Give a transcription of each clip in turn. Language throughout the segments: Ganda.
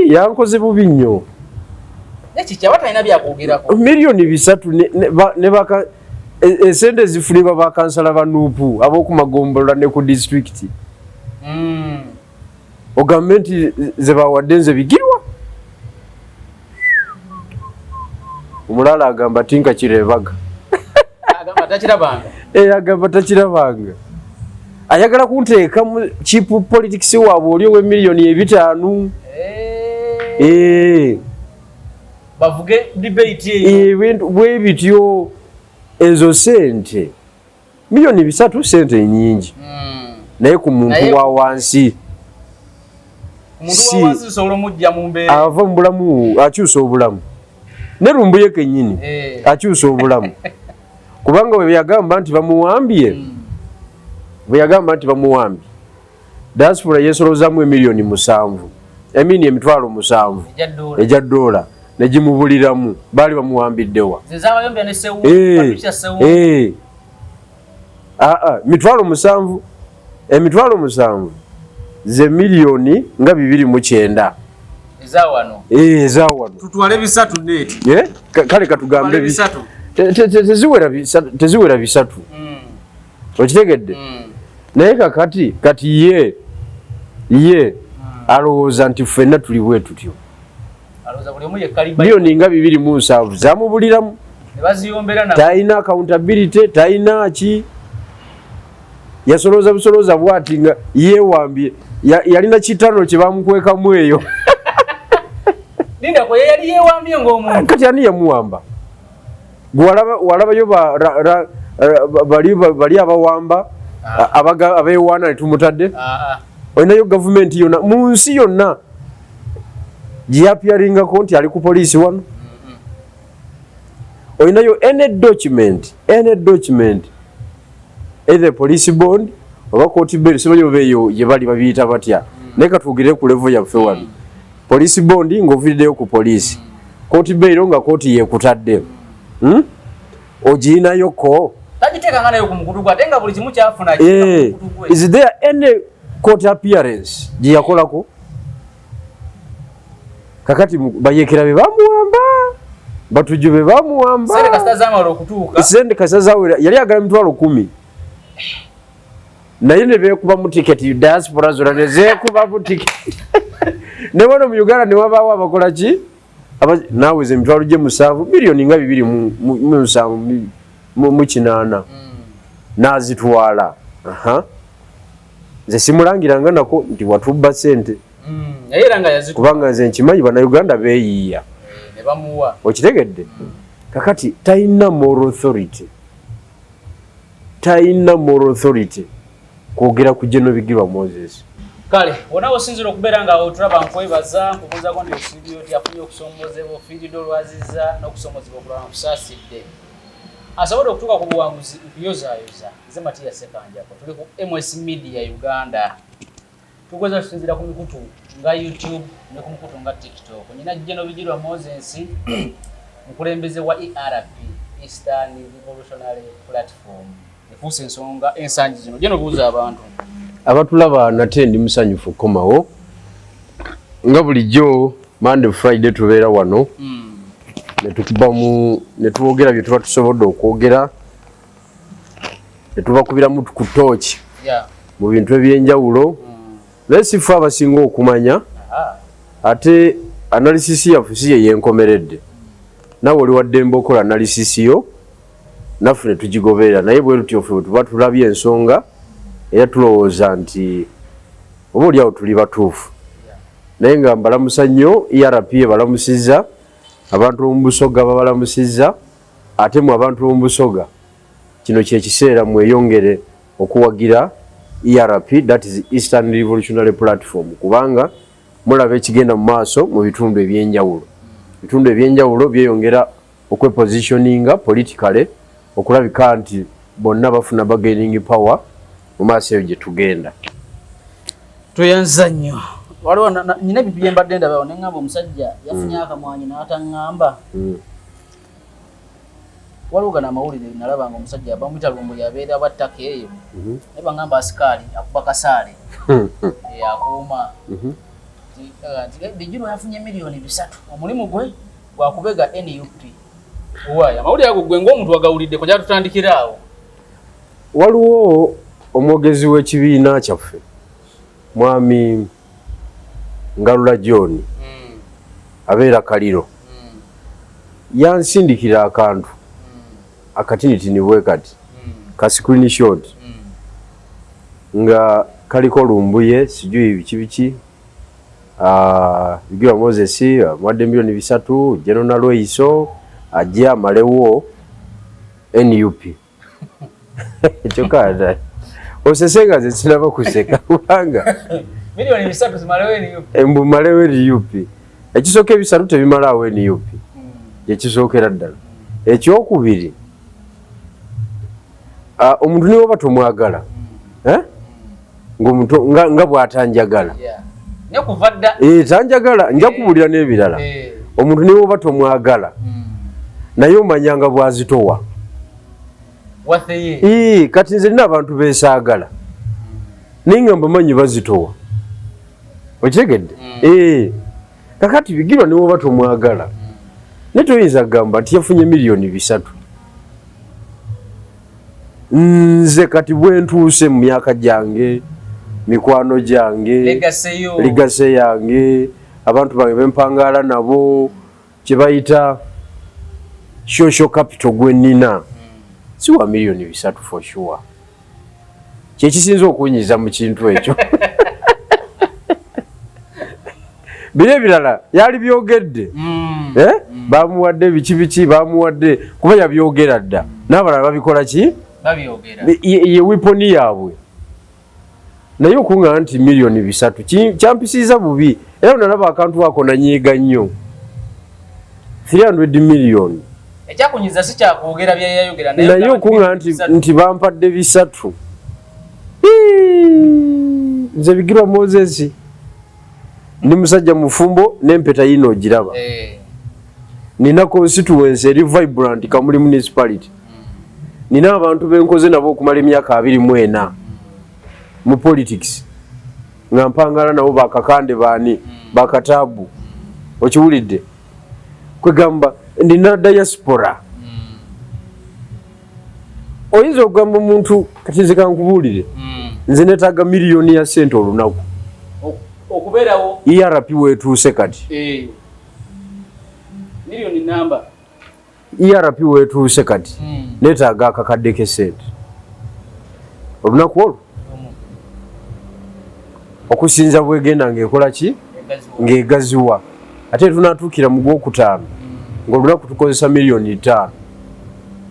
yankoze bubi nnyo. Nekikyaba talina byakwogera Milioni 3 ne baka esente zifulibwa bakansala ba Nuupu ab'okumagombola ne ku district. O gavumenti ze bawadde nze bigirwa. Omulala agamba tinka kirebaga. Agamba takirabanga. Agamba takirabanga. Ayagala kunteeka mu cheap politics waabwe oli owe milioni 5. Bavuge debate eyo. Bwe bityo ezo sente. Milioni 3 sente nyingi. Naye ku muntu wa wansi. Omuntu wa wansi solo mujja mu mbeera. Ava mu bulamu akyusa obulamu. Ne Lumbuye kennyini akyusa obulamu. Kubanga bwe yagamba nti bamuwambye. Bwe yagamba nti bamuwambye. Diaspora yesolozaamu milioni 7. Emini emitwalo 7. Ejja dola. Negimubuliramu. Baali bamuwambiddewa. Zezaba yombya ne sewu. Mitwalo 7. Emitwalo 7. Ze milioni nga 209. Ezawano. Ezawano. Tutwale bisatu neti. Kale katugambe bisatu. Teziwera bisatu. Okitegedde? Naye kati ye alowooza nti ffenna tuli bwe tutyo. Alowooza buli omu ye kaliba. Milioni nga 207 zamubuliramu. Ne baziyombera na. Talina accountability, talina ki. Yasolooza bwati nga yeewambye. Yalina kitano kye bamukwekamu eyo. Linda ko yali yeewambye ng'omuntu. Kati ani yamuwamba? Walabayo bali abawamba abeewaana ne tumutadde. Olinayo gavumenti yonna mu nsi yonna gye yapyaringako nti ali ku poliisi wano. Olinayo any document either police bond oba court bail simanyi oba eyo gye bali babiyita batya. Naye katwogere ku level yaffe wano. Police bond ng'oviriddeyo ku poliisi. Court bail nga kooti yeekutadde. Ogiinayoko. Tagiteekanga nayo ku mukutu gwe ate nga buli kimu kyafuna. Is there any court appearance gye yakolako? Kakati bayekera be bamuwamba. Batujju be bamuwamba. Sente kasita zaamala okutuuka. Sente kasita zaawera yali agala mitwalo 10. Naye ne beekubamu tiketi diaspora zonna ne zeekubamu tiketi. Ne wano mu Uganda ne wabaawo abakola ki? Naawe ze mitwalo gye 7 milioni nga 2 mu 8 n'azitwala. Nze simulangiranga nako nti watubba sente. Kubanga nze nkimanyi Bannayuganda beeyiiya. Ne bamuwa. Okitegedde? Kakati talina moral authority. Kwogera ku General Bigirwa Moses. Kale, wona osinzira okubeera nga otulaba nkwebaza nkubuuzaako nti studio yafunye okusoomozebwa ofiiridde olwaziza n'okusoomozebwa okulaba nkusaasidde. Asobodde okutuuka ku buwanguzi nkuyozaayoza nze Matiya Ssekanjako tuli ku MS Media Uganda. Tukweza tusinzira ku mikutu nga YouTube ne ku mikutu nga TikTok. Nyina General Bigirwa Moses mukulembeze wa ERP, Eastern Revolutionary Platform. Efuuse ensonga ensangi zino gye nobuuza abantu. Abatulaba nate ndi musanyufu komawo. Nga bulijjo Monday Friday tubeera wano. Ne tuwogera bye tuba tusobodde okwogera. Ne tubakubiramu ku tooki. Mu bintu ebyenjawulo. Naye si ffe abasinga okumanya. Ate analysis yaffe si ye yenkomeredde. Nawe oli waddembe okola analysis yo. Naffe ne tugigoberera. Naye bwe tutyo ffe tuba tulabye ensonga. Era tulowooza nti oba oliawo tuli batuufu. Naye nga mbalamusa nnyo ERP balamusizza. Abantu b'omu Busoga babalamusizza. Ate mu abantu b'omu Busoga kino kye kiseera mweyongere okuwagira ERP, that is Eastern Revolutionary Platform, kubanga mulaba ekigenda mu maaso mu bitundu ebyenjawulo. Bitundu ebyenjawulo byeyongera okwepositioninga politically okulabika nti bonna bafuna bargaining power mu maaso eyo gye tugenda. Tuyanza nnyo. Waliwo nyina ebintu bye mbadde ndaba ne ngamba omusajja yafunye akamwanyi n'ataŋŋamba. Waliwo gana amawulire nalaba nga omusajja bamuyita Lumbuli abeera abattaka eyo. Naye bangamba asikaali akuba kasaale. Akuuma. Bijirwa yafunye milioni 3 omulimu gwe gwa kubega NUP waya mawuli ago gwe ng'omuntu wagawulidde ko jatutandikira awo waliwo omwogezi w'ekibiina kyaffe mwami Ngalula John abeera Kaliro yansindikira akantu akatinitini bwe kati ka screenshot nga kaliko lumbuye sijui biki Bigirwa Moses mwadde milioni 3 General Loiso ajja malewo NUP chokada osesenga zisiraba kuseka kubanga milioni 3 zimalewe NUP embu malewe NUP ekisoke bisatu tebimalawo NUP yekisookera ddala ekyokubiri omuntu niwo batomwagala ng'omuntu nga bw'atanjagala ne kuvadda tanjagala nja kubulira n'ebirala omuntu niwo batomwagala naye omanyanga bwazitowa kati nze nina abantu beesaagala naye nga mbamanyi bazitowa okitegedde kakati Bigirwa niwo batomwagala naye toyinza kugamba nti yafunye milioni 3 nze kati bwentuuse mu myaka gyange mikwano gyange ligase yange abantu bange bempangala nabo kyebayita social capital gwenina si wa milioni 3 for sure kyekisinza okunyiza mu kintu ekyo bire birala yali byogedde bamuwadde biki bamuwadde kuba yabyogera dda n'abalala babikola ki ye wiponi yaabwe naye okunga nti milioni 3 kyampisiza bubi era nalaba akantu ako nanyiiga nnyo 300 million ekyakunyiza si kyakwogera byayayogera naye okunga nti bampadde 3 nze Bigirwa Moses ndi musajja mufumbo n'empeta yino ogiraba nina constituency eri vibrant Kamuli municipality nina abantu benkoze nabo okumala emyaka 24 mu politics nga mpangala nabo bakakande baani bakatabu okiwulidde kwegamba ndina diaspora oyinza okugamba omuntu kati nze kankubulire nze netaaga miliyoni ya sente olunaku okubeerawo ERP wetuuse kati milioni namba ERP wetuuse kati netaaga akakadde ke sente olunaku olwo okusinza bwegenda ng'ekola ki ng'egaziwa ate tunatuukira mu gwokutaano ng'olunaku tukozesa milioni 5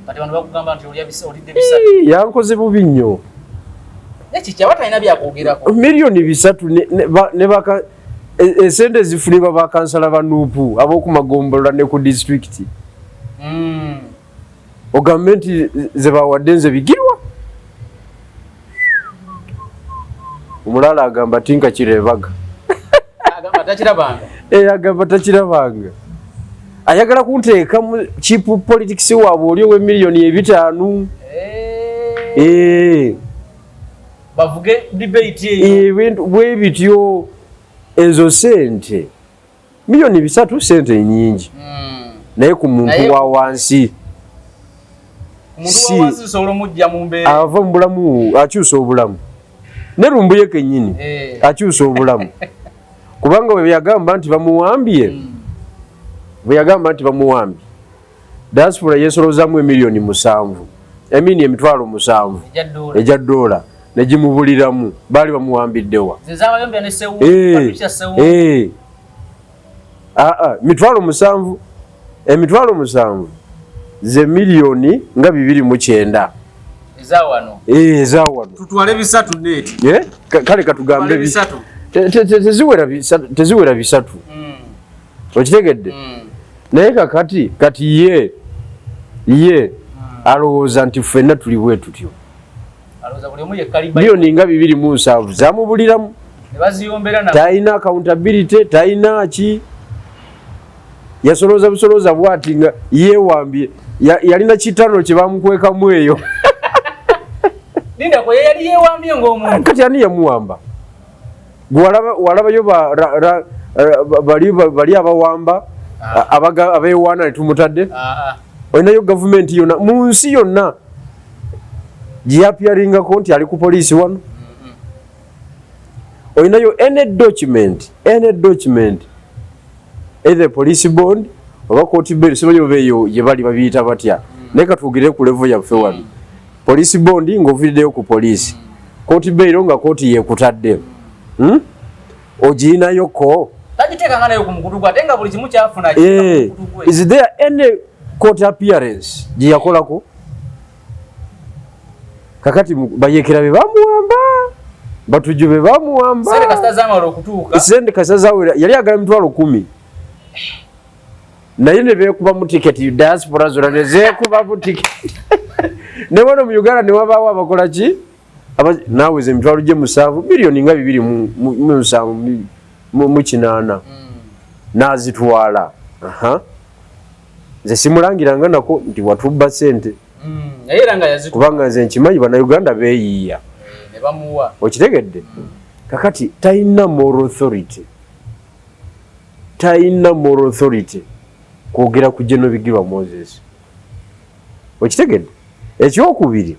kati bantu bakugamba nti olidde 3 yankoze bubi nnyo nekikyaba talina byakwogerako milioni 3 ne baka esente zifunibwa bakansala banuupu ab'okumagombola ne ku district ogambe nti ze bawadde nze Bigirwa omulala agamba tinka kirebaga agamba takirabanga agamba takirabanga ayagala kunteeka mu cheap politics waabwe oli owe milioni 5 bavuge debate eyo bwe bityo ezo sente milioni 3 sente nyingi naye ku muntu wa wansi ava mu bulamu akyusa obulamu ne lumbuye kennyini akyusa obulamu kubanga bwe yagamba nti bamuwambye diaspora yesolozaamu emiliyoni 7 emitwalo 7 ejja $, negimubuliramu baali bamuwambiddewa emitwalo 7 ze miliyoni nga 209 ezawano tutwale 3 neti kale katugambe teziwera 3 okitegedde naye kati ye alowooza nti ffenna tuli bwe tutyo miliyoni nga 207 zamubuliramu talina accountability talina ki yasolooza busolooza bwati nga yeewambye yalina kitano kye bamukwekamu eyo yali yeewambye ng'omuntu kati ani yamuwamba walabayo bali abawamba abeewaana ne tumutadde olinayo gavumenti yonna mu nsi yonna gyeyapyaringako nti ali ku poliisi wano olinayo any document either police bond oba court bail simanyi oba eyo gye bali babiyita batya naye katuugire ku level yaffe wano police bond ng'oviriddeyo ku poliisi court bail nga kooti yeekutadde ogiyinayoko is there any court appearance gye yakolako kakati bayeekera be bamuwamba batujju be bamuwamba sente kasazawera yali agala mitwalo 10 naye ne beekubamu tiketi diaspora zona ne zeekubamu tiketi ne wano mu Uganda ne wabaawo abakola ki naaweza emitwalo gye 7 miliyoni nga 2.8 n'azitwala nze simulangiranga nako nti watubba sente kubanga nze nkimanyi bannayuganda beeyiiya okitegedde kakati talina moral authority kwogera ku General Bigirwa Moses okitegedde ekyokubiri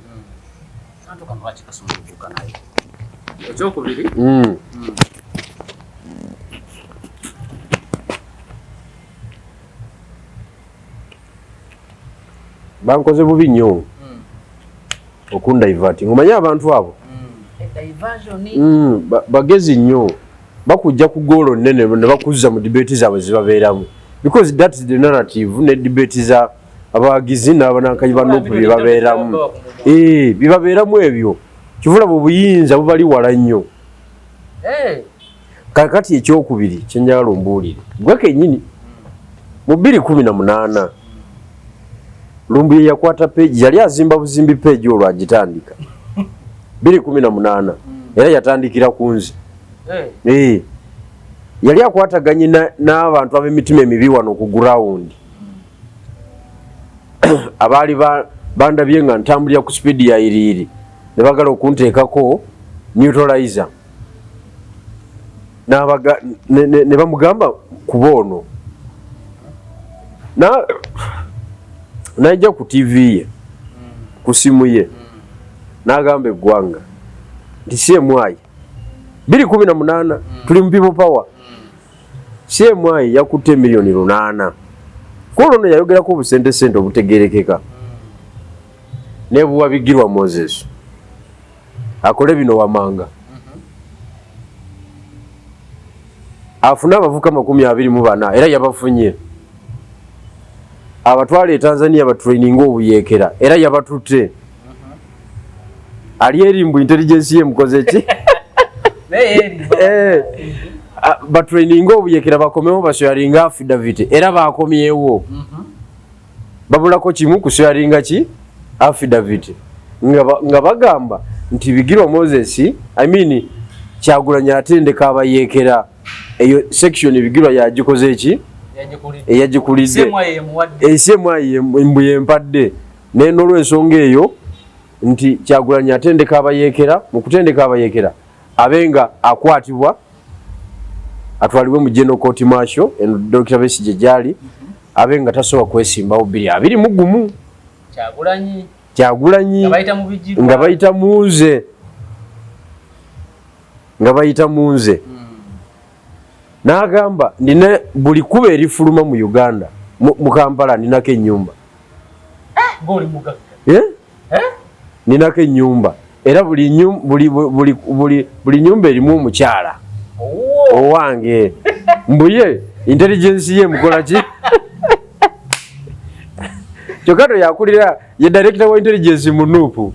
bankoze bubi nnyo okundivati ngomanye abantu abo bagezi nnyo bakujja ku goolo nnene ne bakuzza mu debate zaabwe zibabeeramu because that is the narrative ne debate za abagizi n'abanankayi bannopu bibabeeramu bibabeeramu ebyo kivula buyinza bubali wala nnyo kakati ekyokubiri kyenjagala ombuulire gwe kennyini mu 2018 Lumbuye yakwata page yali azimba buzimbi page olwo agitandika 2018 era yatandikira kunzi yali akwataganye n'abantu ab'emitima emibi wano ku ground abaali bandabye nga ntambulira ku speed ya iriri ne bagala okunteekako neutralizer ne bamugamba ku boono najja ku TV ye ku simu ye n'agamba eggwanga nti CMI 2018 tuli mu people power CMI yakutte miliyoni 8 kolono yayogerako obusente obutegerekeka nebuwa Bigirwa Moses akole bino wamanga afuna abavuka 24 era yabafunye abatwale Tanzania batraining obuyeekera era yabatutte ali erimbu intelligence ye mukoze ki batraining obuyeekera bakomewo basharinga affidavit era bakomyewo babulako kimu kusharinga ki affidavit nga bagamba nti Bigirwa Moses Kyagulanyi atendeka abayeekera eyo section Bigirwa yagikoze ki eyagikulidde esemwaye mbuye empadde n'olw'ensonga eyo nti Kyagulanyi atendeka abayeekera mu kutendeka abayeekera abenga akwatibwa atwalibwe mu General Court Martial Dr. Besigye gyali abenga tasobola kwesimbawo 21 Kyagulanyi nga bayita munze n'agamba nina buli kuba erifuluma mu Uganda mu Kampala ninako ennyumba ninako ennyumba era buli nyumba erimu omukyala owange mbuye intelligence ye mukola ki Kyokato yakulira ye director wa intelligence mu Nuupu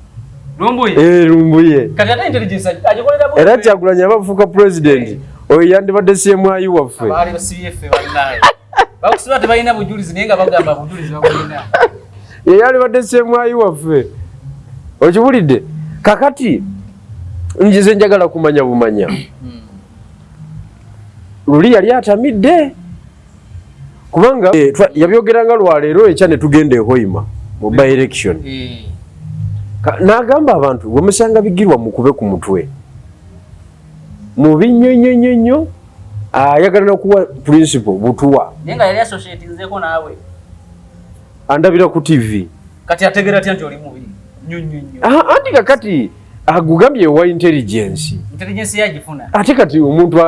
Lumbuye era Kyagulanyi abafuuka president oyo yandibadde CMI waffe ye yandibadde CMI waffe okibulidde kakati njize njagala kumanya bumanya luli yali atamidde kubanga yabyogeranga lwaleero ekya ne tugenda ehoima mu by election n'agamba abantu bwemusanga Bigirwa mukube ku mutwe mu binnyonnyonnyo ayagala nokuwa principal Butuwa nenga yali associate nzeko naawe andabira ku TV kati ategera ati oli mubi nyunyu anti kakati agugambye wa intelligence yagifuna ate kati omuntu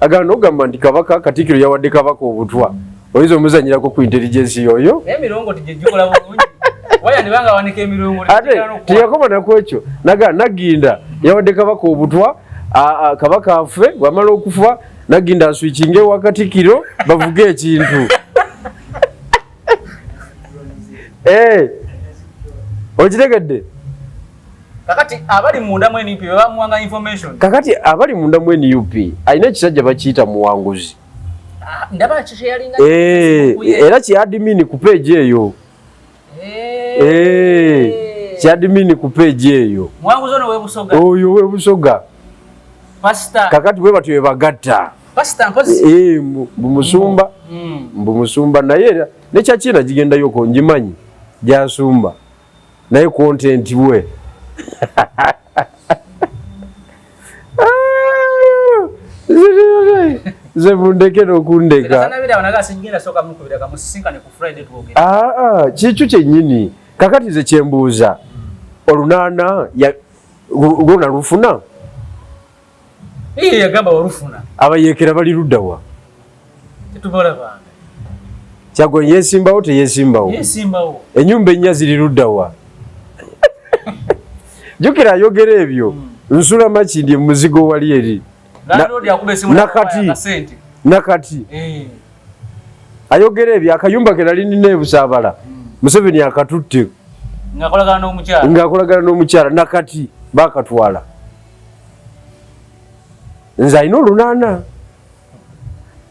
agala nogamba nti kabaka Katikkiro yawadde kabaka Obutwa oyinza omuzanyirako ku intelligence yoyo emirongo tijejjukola bulungi waya ndibanga wanike emirongo ate tiyakoma nakwekyo naginda yawadde kabaka Obutwa kabaka afe wamala okufa naginda aswichinge wa Katikkiro bavuge ekintu okitegedde kakati abali munda mwe NUP bamuwanga information kakati abali munda mwe NUP alina ekisajja bakiyita muwanguzi ndaba kisharinga era ki admin ku page eyo ki admin ku page eyo muwanguzi ono webusoga oyo webusoga pastor kakati we batwe bagatta pastor mpozi Musumba naye ne kyakina gigenda yoko njimanyi jasumba naye content we zebundeke nokundeka kikyo kyennyini kakati ze kyembuuza olunaana lwona lufuna abayeekera bali luddawa Kyagulanyi yesimbawo teyesimbawo enyumba ennya ziri luddawa jukira ayogera ebyo nsula Makindi muzigo wali eri nakati ayogera ebyo akayumba ke nali nina ebusaabala Museveni akatutte ng'akolagana n'omukyala nakati bakatwala nze alina olunaana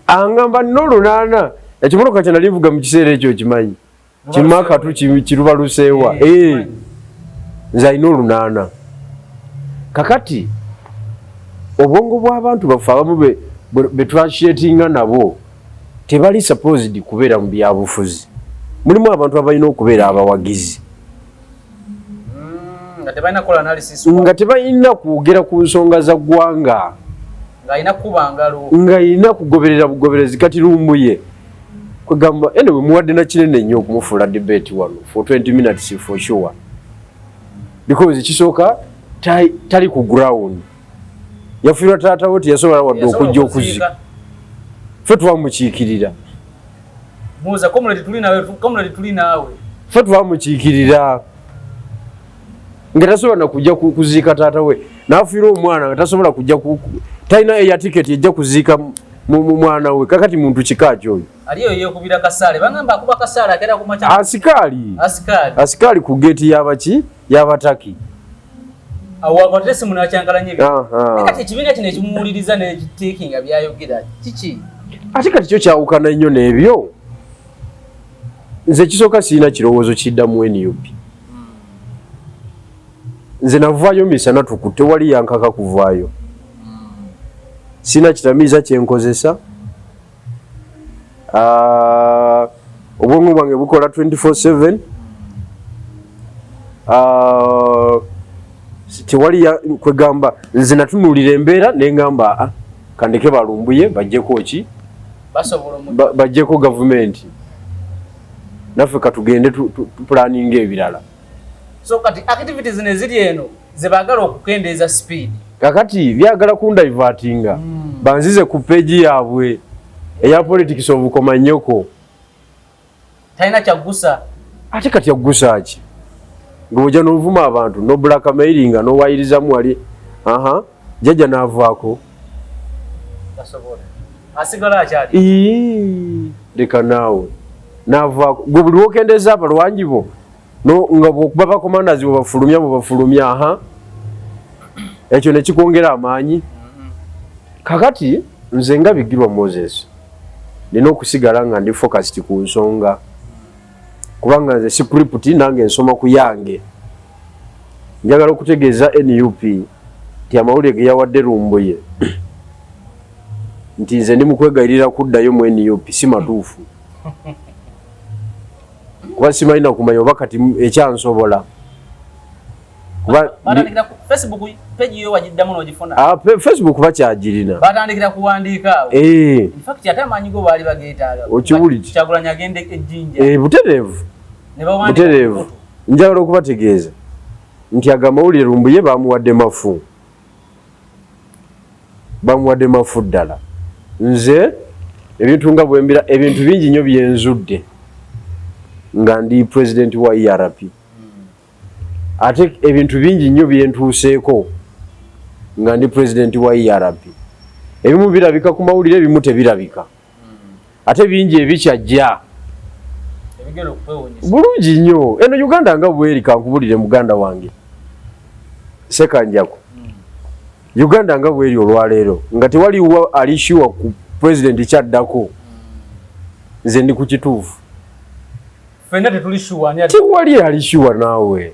angamba nina olunaana ekimotoka kye nali nvuga mu kiseera ekyo kimanyi kimu akatu kirubaluseewa nze alina olunaana kakati obwongo bw'abantu baffe abamu betwashetinga nabo tebali supposed kubeera mu byabufuzi mulimu abantu abalina okubeera abawagizi nga tebalina kwogera ku nsonga za ggwanga nga alina kugoberera bugoberezi kati lumbuye kwegamba anyway muwadde na kinene nnyo okumufuula debate wano for 20 minutes for sure because kisooka tali ku ground yafiirwa taatawo teyasobola wadde okujja okuzika ffe twamukiikirira ffe twamukiikirira nga tasobola nakujja kuziika taata we n'afiirwa omwana nga tasobola kujja talina eya tiketi ejja kuziika mu mwana we kakati muntu kika kyoyo asikaali ku geeti y'abaki y'abataki ate kati kyo kyawukana nnyo n'ebyo nze kisooka sirina kirowoozo kiddamu NUP nze navaayo misana tukutte wali yankaka kuvaayo sina kitamiiza kyenkozesa obwongo bwange bukola 24/7 tewali kwegamba nze natunuulira embeera nengamba kandeke balumbuye bajjeko ki bajjeko gavumenti naffe katugende tupulaninga ebirala so kati activities neziri eno zebaagala okukendeeza speed kakati byagala kundaivatinga banzize ku peji yaabwe eya politics obukomanyoko talina kyagusa ate kati yagusa ki ng'ojja n'ovuma abantu no blackmailinga n'owayirizamu wali jjajja n'avaako asigala akyali leka naawe n'avaako gwe buli wokendeeza abalwanyi bo nga bwokuba bakomandazi bwebafulumya ekyo nekikwongera amaanyi kakati nze nga Bigirwa Moses nina okusigala nga ndi focused ku nsonga kubanga nze script nange nsoma ku yange njagala okutegeeza NUP nti amawulire ge yawadde Lumbuye nti nze ndi mukwegayirira kuddayo mu NUP si matuufu kuba simalina kumanya oba kati ekyansobola Batandikira ku Facebook page yo wajiddamu n'ogifuna. Facebook bakyagirina. Batandikira kuwandiika awo. In fact ate amanyi go baali bageetaaga. Okibuliki. Kyagulanyi agende ejjinja. Butereevu. Ne bawandiika. Butereevu. Njagala okubategeeza nti agamawulire Lumbuye bamuwadde mafu. Bamuwadde mafu ddala. Nze ebintu nga bwembira ebintu bingi nnyo byenzudde nga ndi president wa ERP. Ate ebintu bingi nnyo byentuuseeko nga ndi president wa ERP. Ebimu birabika ku mawulire, ebimu tebirabika. Ate bingi ebikyajja. Bulungi nnyo. Eno Uganda nga bweri kankubulire muganda wange. Sekanjako. Uganda nga bweri olwaleero nga tewaliwo alishiwa ku president kyaddako. Nze ndi ku kituufu. Fena tetulishiwa ani tewali alishiwa naawe.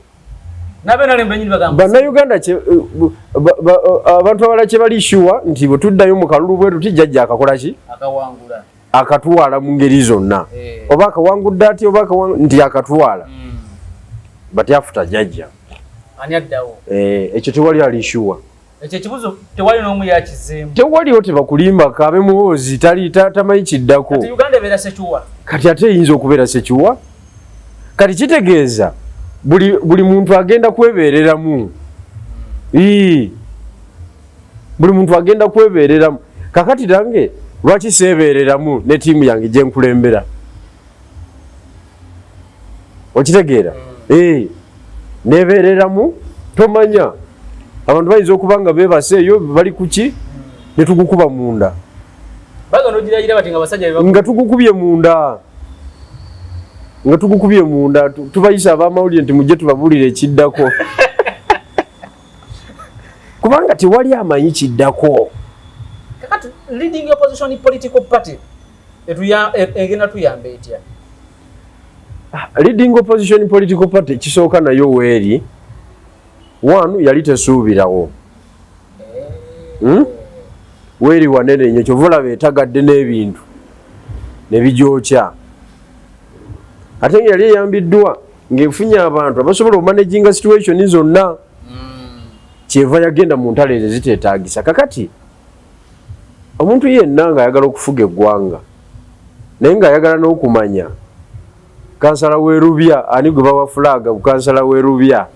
Bannayuganda abantu abala kye balishiwa nti bwe tuddayo mu kalulu bwetu tijjajja akakola ki? Akawangula. Akatwala mu ngeri zonna. Oba akawangudde ati oba nti akatwala. Bati afuta jjajja. Ani addawo? Ekyo tewali alishiwa. Ekyo ekibuzo tewali n'omu yakizeemu. Tewaliwo tebakulimba kabe muwozi tamanyi kiddako. Kati Uganda ebeera sekiwa. Kati ate eyinza okubeera sekiwa. Kati kitegeeza buli muntu agenda kwebeereramu. Buli muntu agenda kwebeereramu. Kakati nange lwaki seebeereramu ne ttiimu yange gye nkulembera? Okitegeera? Neebeereramu tomanya. Abantu bayinza okuba nga beebaseeyo bali ku ki ne tugukuba munda. Nga tugukubye munda. Nga tugukubye munda tubayisa abamawulire nti mujje tubabuulire ekiddako. Kubanga tewali amanyi kiddako. Kakati leading opposition political party egenda tuyamba etya? Leading opposition political party kisooka nayo weeri. Wanu yali tesuubirawo. Weeri wanene nnyo kyova olaba etagadde n'ebintu ne bigyokya. Ate nga yali eyambiddwa ng'efunye abantu abasobola omanaginga situation zonna. Kyeva yagenda mu ntalo ezo ziteetaagisa. Kakati omuntu yenna ng'ayagala okufuga eggwanga naye ng'ayagala n'okumanya kansala w'Erubya ani gwe bawa fulaga bukansala w'Erubya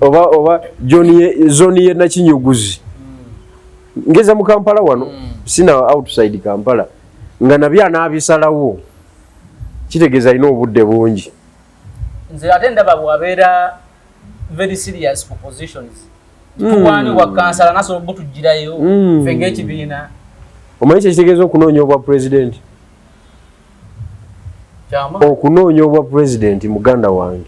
oba zoni ye Nakinyuguzi ngeza mu Kampala wano sina outside Kampala nga nabyo anaabisalawo kitegeeza alina obudde bungi. Nze ate ndaba bwabeera very serious propositions tuwani wa kansala naso obutu jirayo fenge kibiina omanyi kitegeeza okunoonya obwa president chama okunoonya obwa president muganda wange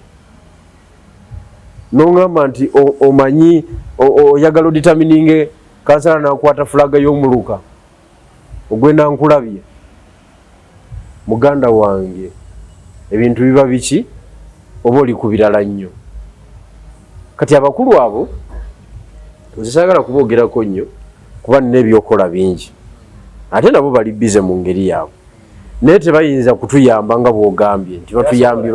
nongamba nti omanyi oyagala oditamininge kansala nakwata fulaga y'omuluka ogwenda nkulabye muganda wange ebintu biba biki oba oli ku birala nnyo. Kati abakulu abo nzisagala kuboogerako nnyo kuba nina ebyokola bingi ate nabo bali bize mu ngeri yaabwe naye tebayinza kutuyamba nga bwogambye nti batuyambye.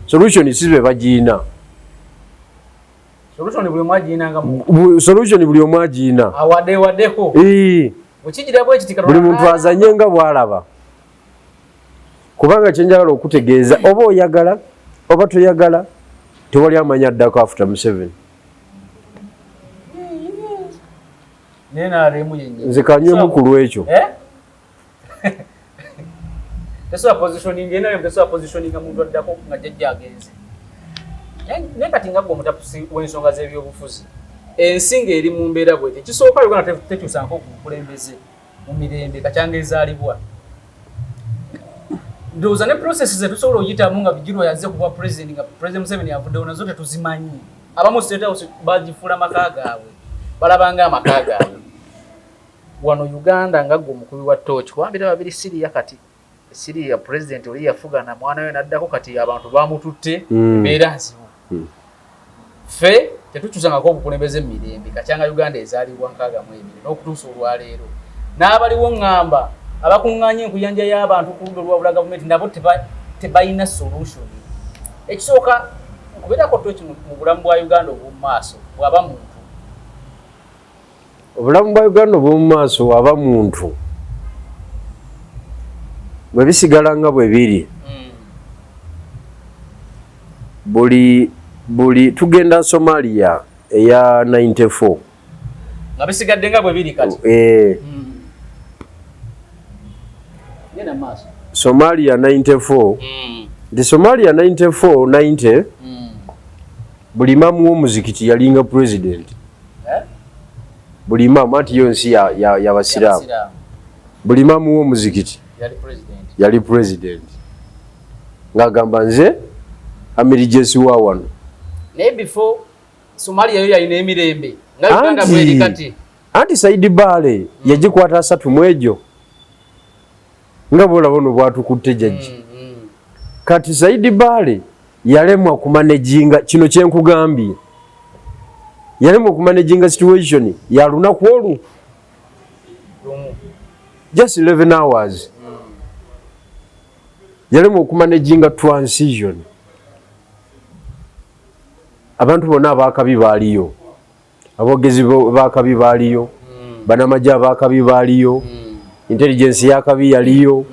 Solution sibe bagiina. Solution buli mwagina nga solution buli omwagina awadeeko okijira bwe kitikana buli muntu azanye nga bwalaba. Kubanga kyenjagala okutegeeza oba oyagala oba toyagala tewali amanya addako after Museveni. Nze kanywemu ku lwekyo. Tesobola positioning eno tesobola positioning muntu addako nga jjajja agenze. Naye kati nga gwe omutapusi w'ensonga z'ebyobufuzi ensi ng'eri mu mbeera bw'etyo ekisooka Uganda tekyusanko ku bukulembeze mu mirembe kakyanga ezaalibwa. Ndowooza ne processes zetusobola oyitamu nga Bijirwa yazze kuba president nga President Museveni avuddewo nazo tetuzimanyi. Abamu State House bagifuula amaka gaabwe balabanga amaka gaabwe. Wano Uganda nga gwe omukubi wa torch kuwambira babiri Siriya kati Siriya president oli yafuga na mwana we naddako kati abantu bamututte mbeera nzibu. Fe tetukyusangako obukulembeze mirembe kakyanga Uganda ezaalibwa 62 n'okutuusa olwaleero n'abaliwo ngamba abakuŋŋaanya enkuyanja y'abantu ku ludda olwabula gavumenti nabo tebalina solution. Ekisooka kubeerako tweki mu bulamu bwa Uganda obw'omu maaso bw'aba muntu. Obulamu bwa Uganda obw'omu maaso bw'aba muntu bwe bisigala nga bwe biri. Buli tugenda Somalia eya 94 nga bisigadde nga bwe biri kati. Ngenda maaso Somalia 94 the Somalia 94-90 buli imamu w'omuzikiti yalinga president. Buli imamu ati yonsi ya basiramu. Buli imamu w'omuzikiti yali president. Ngagamba nze amirijesi wa wano. Naye before Somalia yo yalina emirembe nga Uganda bweri kati. Anti Saidi Bale yagikwata 3 mwejo. Nga bolaba no bwatukutte jajji. Kati Saidi Bale yalemwa kumanejinga kino kyenkugambye. Yalemwa kumanejinga situation ya lunaku olu. Just 11 hours. Yalemwa okumanejinga transition. Abantu bonna abakabi baaliyo. Abogezi bakabi baaliyo. Banamajja abakabi baaliyo. Intelligence yakabi yaliyo.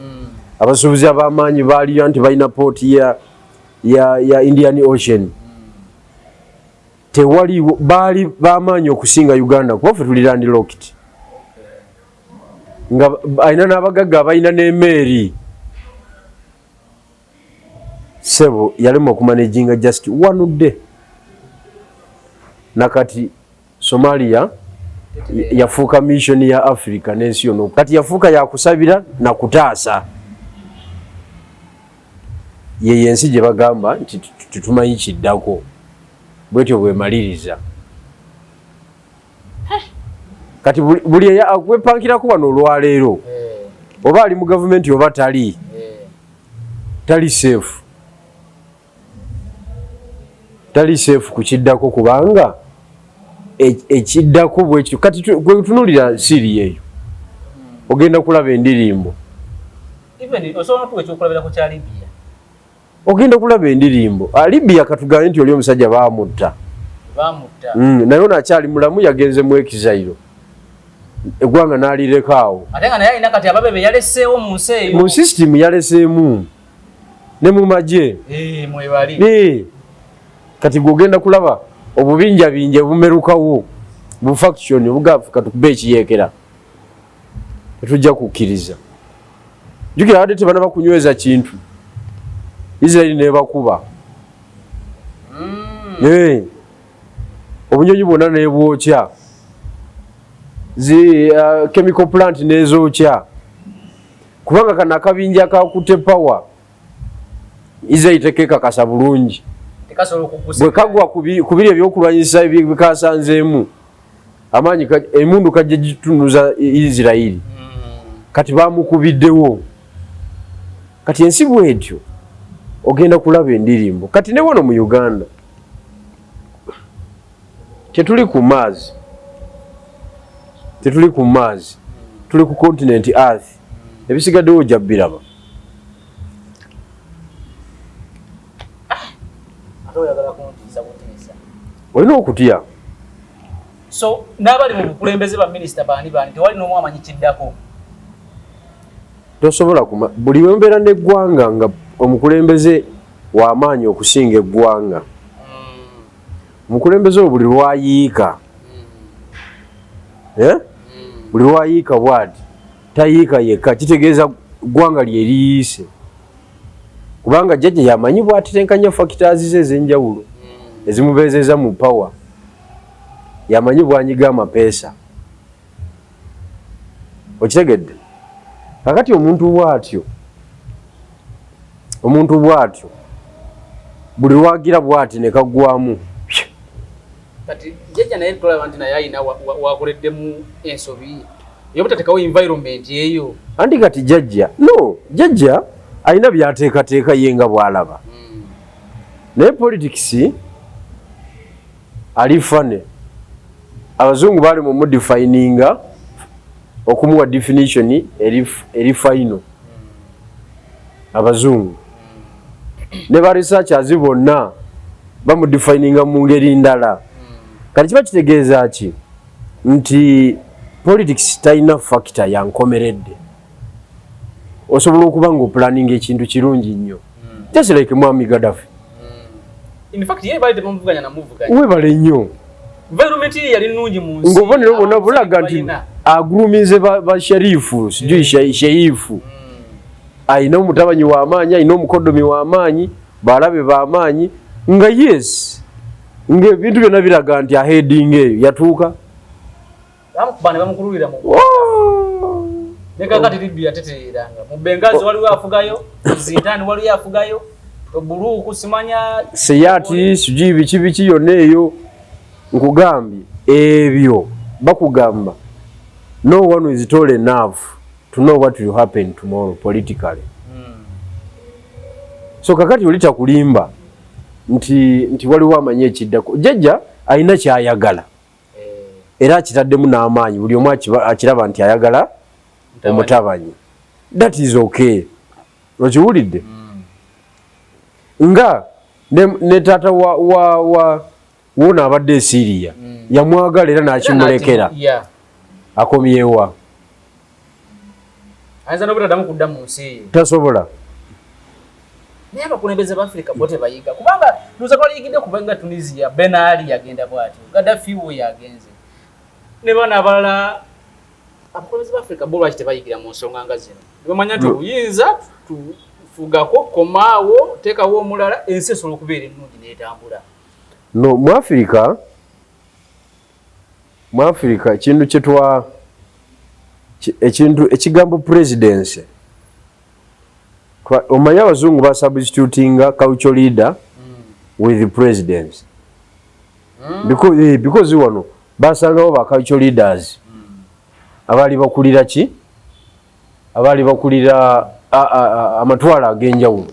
Abasuubuzi ab'amaanyi baaliyo anti balina port ya Indian Ocean. Tewali baali b'amaanyi okusinga Uganda kuba ffe tuli landlocked. Nga ayina n'abagagga abalina n'emmeeri. Sebo yalemwa okumanejinga just one day. Nakati Somalia yafuuka mission ya Africa n'ensi yonna. Kati yafuuka yakusabira na kutaasa. Ye yensi gye bagamba nti tutumanyi kiddako. Bwetyo bwemaliriza. Kati buli akwepankirako wano olwaleero. Oba ali mu gavumenti oba tali. Tali safe. Tali safe kukiddako kubanga ekiddako bwekyo kati gwe tunulira Syria eyo. Ogenda kulaba endirimbo. Even osobola tuwe kulabira ku kya Libya. Ogenda kulaba endirimbo. Libya katugaye nti oli omusajja baamutta. Naye ono akyali mulamu yagenze mu exile. Eggwanga n'alireko awo. Ate nga naye alina kati ababebe yaleseewo mu nsi eyo. Mu system yaleseemu. Ne mu magye. Mwebali. Kati gwogenda kulaba obubinjabinja bumerukawo. Bu faction bugafu katukube ekiyeekera. Tujja kukkiriza. Jukira ate tebana bakunyweza kintu. Israeli nebakuba. Obunyonyi bwonna nebwokya. Chemical plant nezookya. Kubanga kana akabinja kakutte power. Israeli tekekakasa bulungi. Bwe kagwa kubiri ebyokulwanyisa ebikasanzeemu. Amaanyi emundu kajja gitunuza Israeli. Kati bamukubiddewo. Kati ensi bwetyo ogenda kulaba endirimbo. Kati ne wano mu Uganda tetuli ku maazi. Tetuli ku maazi. Tuli ku continent Earth. Ebisigaddewo ojja biraba. Olina okutya. So n'abali mu bukulembeze ba minisita baani tewali n'omu amanyi kiddako. Tosobola buli wembeera n'eggwanga nga omukulembeze w'amaanyi okusinga eggwanga. Omukulembeze buli lwayiika. Buli lwayiika bw'ati tayiika yekka kitegeeza ggwanga lye liyiise. Kubanga jjajja yamanyi bw'atetenkanya factors ze ez'enjawulo ezimubeezeza mu power. Yamanyi bw'anyiga amapeesa. Okitegedde? Kakati omuntu bw'atyo buli lwagira bw'ati ne kaggwamu. Kati jjajja naye tulaba nti naye ayina wakoleddemu ensobi yobutatekawo environment eyo. Anti kati jjajja ayina byateekateeka ye nga bw'alaba. Naye politics ali fane. Abazungu bali mu defininga okumuwa definition eri final. Abazungu ne ba researchers bonna bamudefininga mu ngeri ndala. Kati kiba kitegeeza ki nti politics talina factor ya nkomeredde. Osobola okuba ng'opulaninga ekintu kirungi nnyo. Just like Mwami Gaddafi. In fact, ye bali temuvuganya na muvuganya. Webale nnyo. Environment yali nnungi mu nsi. Ng'obonera bonna bulaga nti agulumize ba sherifu, sijui sheyifu. Ayina omutabanyi w'amaanyi, ayina omukodomi w'amaanyi, balabe b'amaanyi. Nga yes, nga ebintu byonna biraga nti aheading eyo yatuuka. Bamukubane bamukululira mu nekakati Libya teteeranga. Mu Benghazi waliwo afugayo, Zintani waliwo afugayo, Buru kusimanya seyati sijui biki yonna eyo. Nkugambye ebyo bakugamba no one is tall enough to know what will happen tomorrow politically. So kakati olita kulimba nti waliwo amanye ekiddako jjajja alina kyayagala era akitaddemu n'amaanyi buli omu akiraba nti ayagala omutabanyi. That is okay. Okiwulidde? Nga ne taata wona abadde e Syria yamwagala era n'akimulekera akomyewa. Ayinza n'obutaddamu kudda mu nsi ye. Tasobola. Naye abakulembeze b'Afrika bo tebayiga kubanga luza twaliyigidde kubanga Tunisia Ben Ali yagenda bw'atyo, Gaddafi we yagenze ne bana abalala. Abakulembeze b'Afrika bo lwaki tebayigira mu nsonga nga zino? Bamanya nti obuyinza tufugako komaawo teekawo omulala ensi esobola okubeera ennungi n'etambula. No, mu Africa ekintu ekigambo presidency omanyi abazungu basubstitutinga cultural leader with the presidents. Because wano basangawo ba cultural leaders abali bakulira ki? Abali bakulira amatwala ag'enjawulo.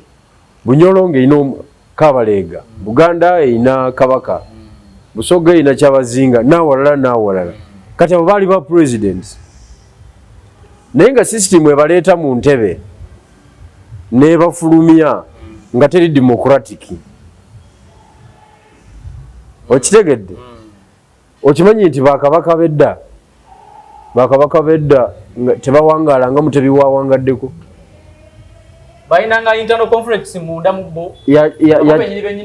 Bunyoro ng'erina Kabaleega, Buganda erina Kabaka, Busoga erina Kyabazinga, n'awalala. Kati abo baali ba presidents. Naye nga system ebaleeta mu ntebe n'ebafulumya nga teri democratic. Okitegedde? Okimanyi nti bakabaka bedda tebawangaala nga Mutebi wawangaddeko. Bainanga internal conflicts munda mu bo.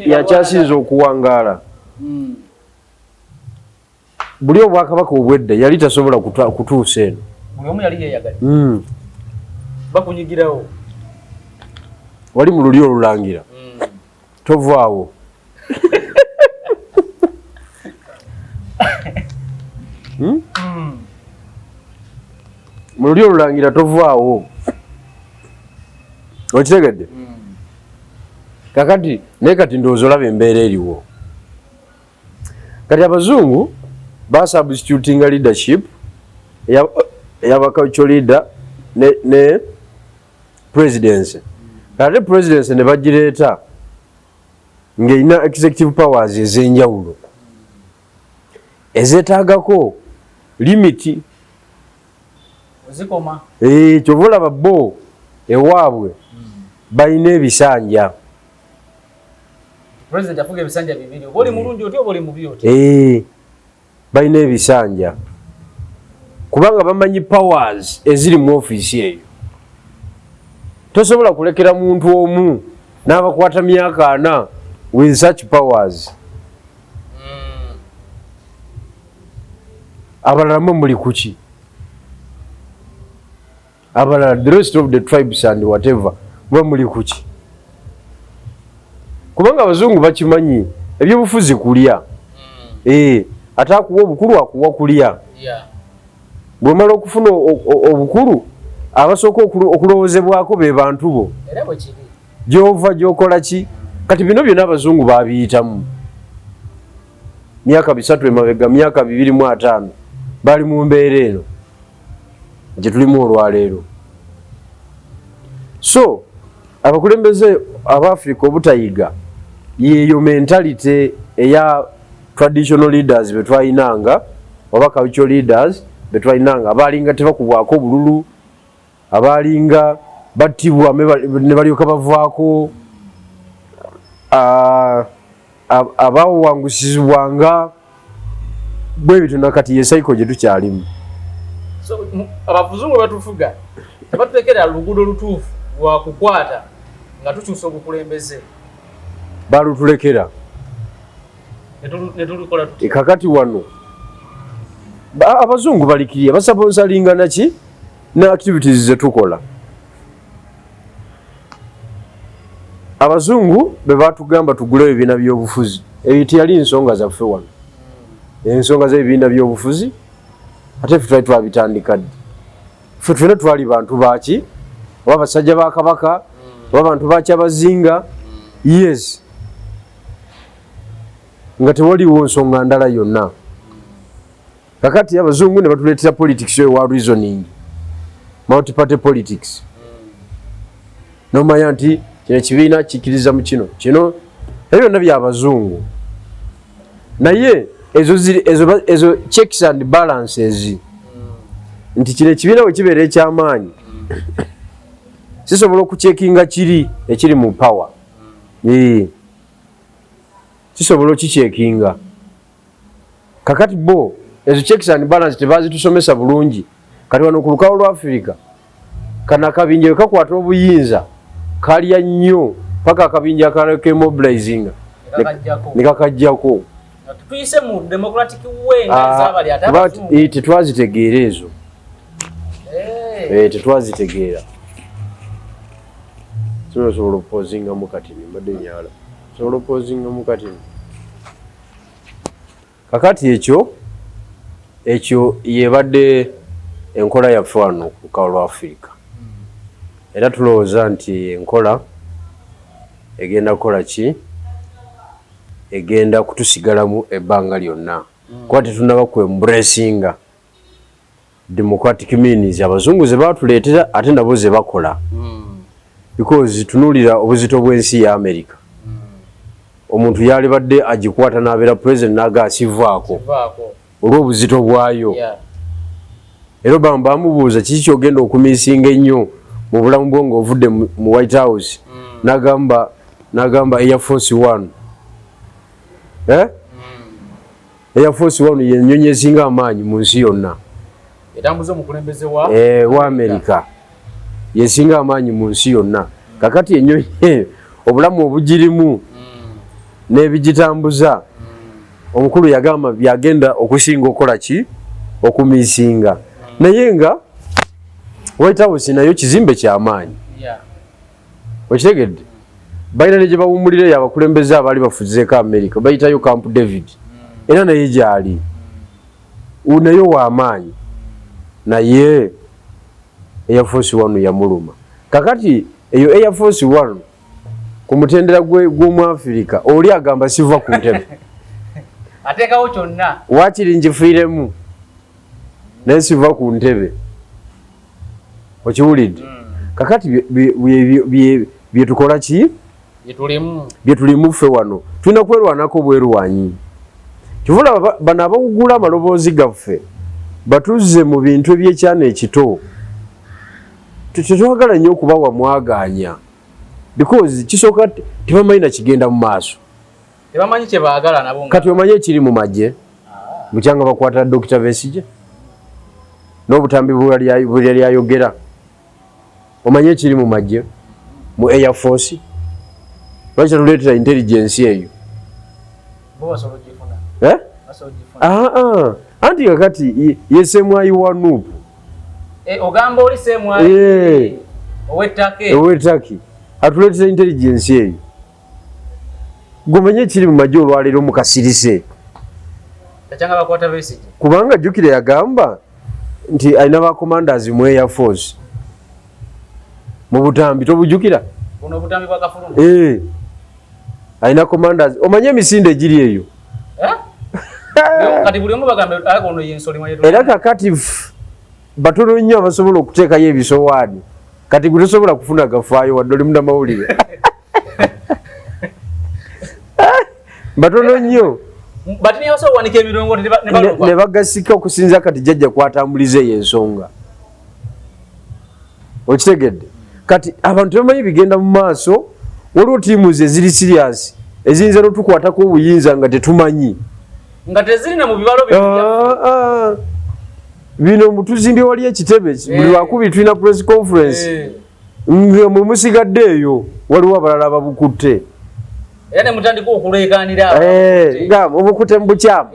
Yakyasinza okuwangaala. Buli obwakabaka obwedda yali tasobola kutuusa eno. Buli omu yali yeeyagala. Bakunyigirawo. Wali mu luli olulangira. Tovaawo. Mu luli olulangira tovaawo. Okitegedde? Kakati naye kati ndowooza olaba embeera eriwo. Kati abazungu basubstitutinga leadership eyaba cultural leader ne presidency. Kati presidency ne bagireeta ng'erina executive powers ez'enjawulo ezeetaagako limiti. Ozikoma. Kyova olaba bo ewaabwe balina ebisanja. President afuga ebisanja bibiri. Oba oli mulungi oti oba oli mubi oti. Balina ebisanja. Kubanga bamanyi powers eziri mu ofiisi eyo. Tosobola kulekera muntu omu n'abakwata myaka 4 with such powers. Abalala muli kuki? Abalala the rest of the tribes and whatever muli kuki? Kubanga abazungu bakimanyi ebyobufuzi kulya. Ate akuwa obukulu akuwa kulya. Bw'omala okufuna obukulu abasooka okulowoozebwako be bantu bo. Era bwe kiri. Gy'ova gy'okola ki? Kati bino byonna abazungu baabiyitamu. Myaka 3 emabega, myaka 25 bali mu mbeera eno gye tulimu olwaleero. So abakulembeze Abafrika obutayiga yeeyo mentality eya traditional leaders betwayinanga oba cultural leaders betwayinanga abalinga tebakubwako bululu, abalinga battibwa ne balyoka bavaako. abawangusizibwanga bwe bituna kati ye cycle gye tukyalimu. So abavuzungu batufuga tabatutekera lugudo lutuufu wa kukwata nga tukyusa obukulembeze balutulekera netulukola tuti kakati wano abazungu balikiriye basabonsalinga naki na activities zetukola. Abazungu be batugamba tugule ebibiina by'obufuzi ebyo teyali nsonga zaffe wano. Ensonga z'ebibiina by'obufuzi ate ffe twali twabitandika ddi. Ffe ffena twali bantu baki oba basajja ba Kabaka oba bantu bakyabazinga. Yes, nga tewaliwo nsonga ndala yonna. Kakati abazungu ne batuleetera politics wa reasoning, multi-party politics. Nomanya nti kino ekibiina kikiriza mu kino kino ebyo byonna by'abazungu. Naye ezo checks and balances nti kino ekibiina bwe kibeera eky'amaanyi kisobola okucekinga kiri ekiri mu power. Kisobola okicekinga. Kakati bo ezo checks and balances tebazitusomesa bulungi. Kati wano ku lukalu lwa Africa kana akabinja bwe kakwata obuyinza kalya nnyo paka akabinja akaleke mobilizing nikakajjako. Tuyise mu democratic way ngazabali atabazungu tetwazitegeera ezo. Tetwazitegeera. Sobola opozinga mu katini mbadde nyala. Sobola opozinga mu katini. Kakati ekyo yebadde enkola yaffe wano ku lukalu lwa Africa. Era tulowooza nti enkola egenda kukola ki? Egenda kutusigalamu ebbanga lyonna. Kuba tetunaba ku embracinga democratic means abazungu ze batuleetera ate nabo ze bakola. Because tunuulira obuzito bw'ensi ya America. Omuntu yali badde agikwata n'abeera president n'aga asivaako olw'obuzito bwayo. Era bamubuuza kiki kyogenda okumiisinga ennyo mu bulamu bwo ng'ovudde mu White House. N'agamba Air Force One. Air Force One y'ennyonyi esinga amaanyi mu nsi yonna. Etambuza omukulembeze wa America yesinga amaanyi mu nsi yonna. Kakati ennyonyi obulamu obugirimu n'ebigitambuza omukulu yagamba byagenda okusinga okukola ki? Okumiisinga. Naye nga White House nayo kizimbe ky'amaanyi. Okitegedde? Balina ne gye bawummulira abakulembeze abaali bafuzeeko America bayitayo Camp David. Era naye gyali nayo w'amaanyi. Naye Air Force One yamuluma. Kakati eyo Air Force One ku mutendera gw'omu Africa oli agamba siva ku ntebe. Ateekawo kyonna. Waakiri ngifiiremu naye siva ku ntebe. Okiwulidde? Kakati byetukola ki? Byetulimu ffe wano. Tulina kwerwanako bwerwanyi. Kivula bano abawugula amaloboozi gaffe batuzze mu bintu ebyekyana ekito. Tetwagala nnyo okubawa mwaganya. Because kisooka tebamanyi na kigenda mu maaso. Tebamanyi kye baagala nabo. Kati omanyi ekiri mu magye. Bukyanga bakwata Dr. Besigye. N'obutambi bwe yali ayogera. Omanyi ekiri mu magye. Mu Air Force. Lwaki tuleetera intelligence eyo? Anti kakati ye Ssemwayi wa Nuupu. Ogamba oli Ssemwayi ow'ettaki atuleetera intelligence eyo. Gomanye ekiri mu magye olwaleero mu kasirise. Kubanga jjukira yagamba nti alina ba commanders mu Air Force. Mu butambi tobujjukira? Buno butambi bwa Kafulumba. Alina commanders. Omanye emisinde egiri eyo. Kati buli omu bagamba alako ono yensoli mwa yetu. Era kakati batono nnyo abasobola okuteekayo ebisowaani. Kati gwe tosobola kufuna gafaayo wadde oli munnamawulire. Batono nnyo. Batini yabasobola kuwanika emirongo ne bagasika okusinza kati jjajja kwatambuliza eyo ensonga. Okitegedde? Kati abantu tebamanyi bigenda mu maaso waliwo tiimu ze ziri serious eziyinza n'otukwatako obuyinza nga tetumanyi nga tezirina mu bibalo bino mutuzimbye wali ekitebe buli lwakubiri tulina press conference nga mwe musigadde eyo waliwo abalala babukutte era ne mutandika okuleekaanira nga mubukutte mu bukyamu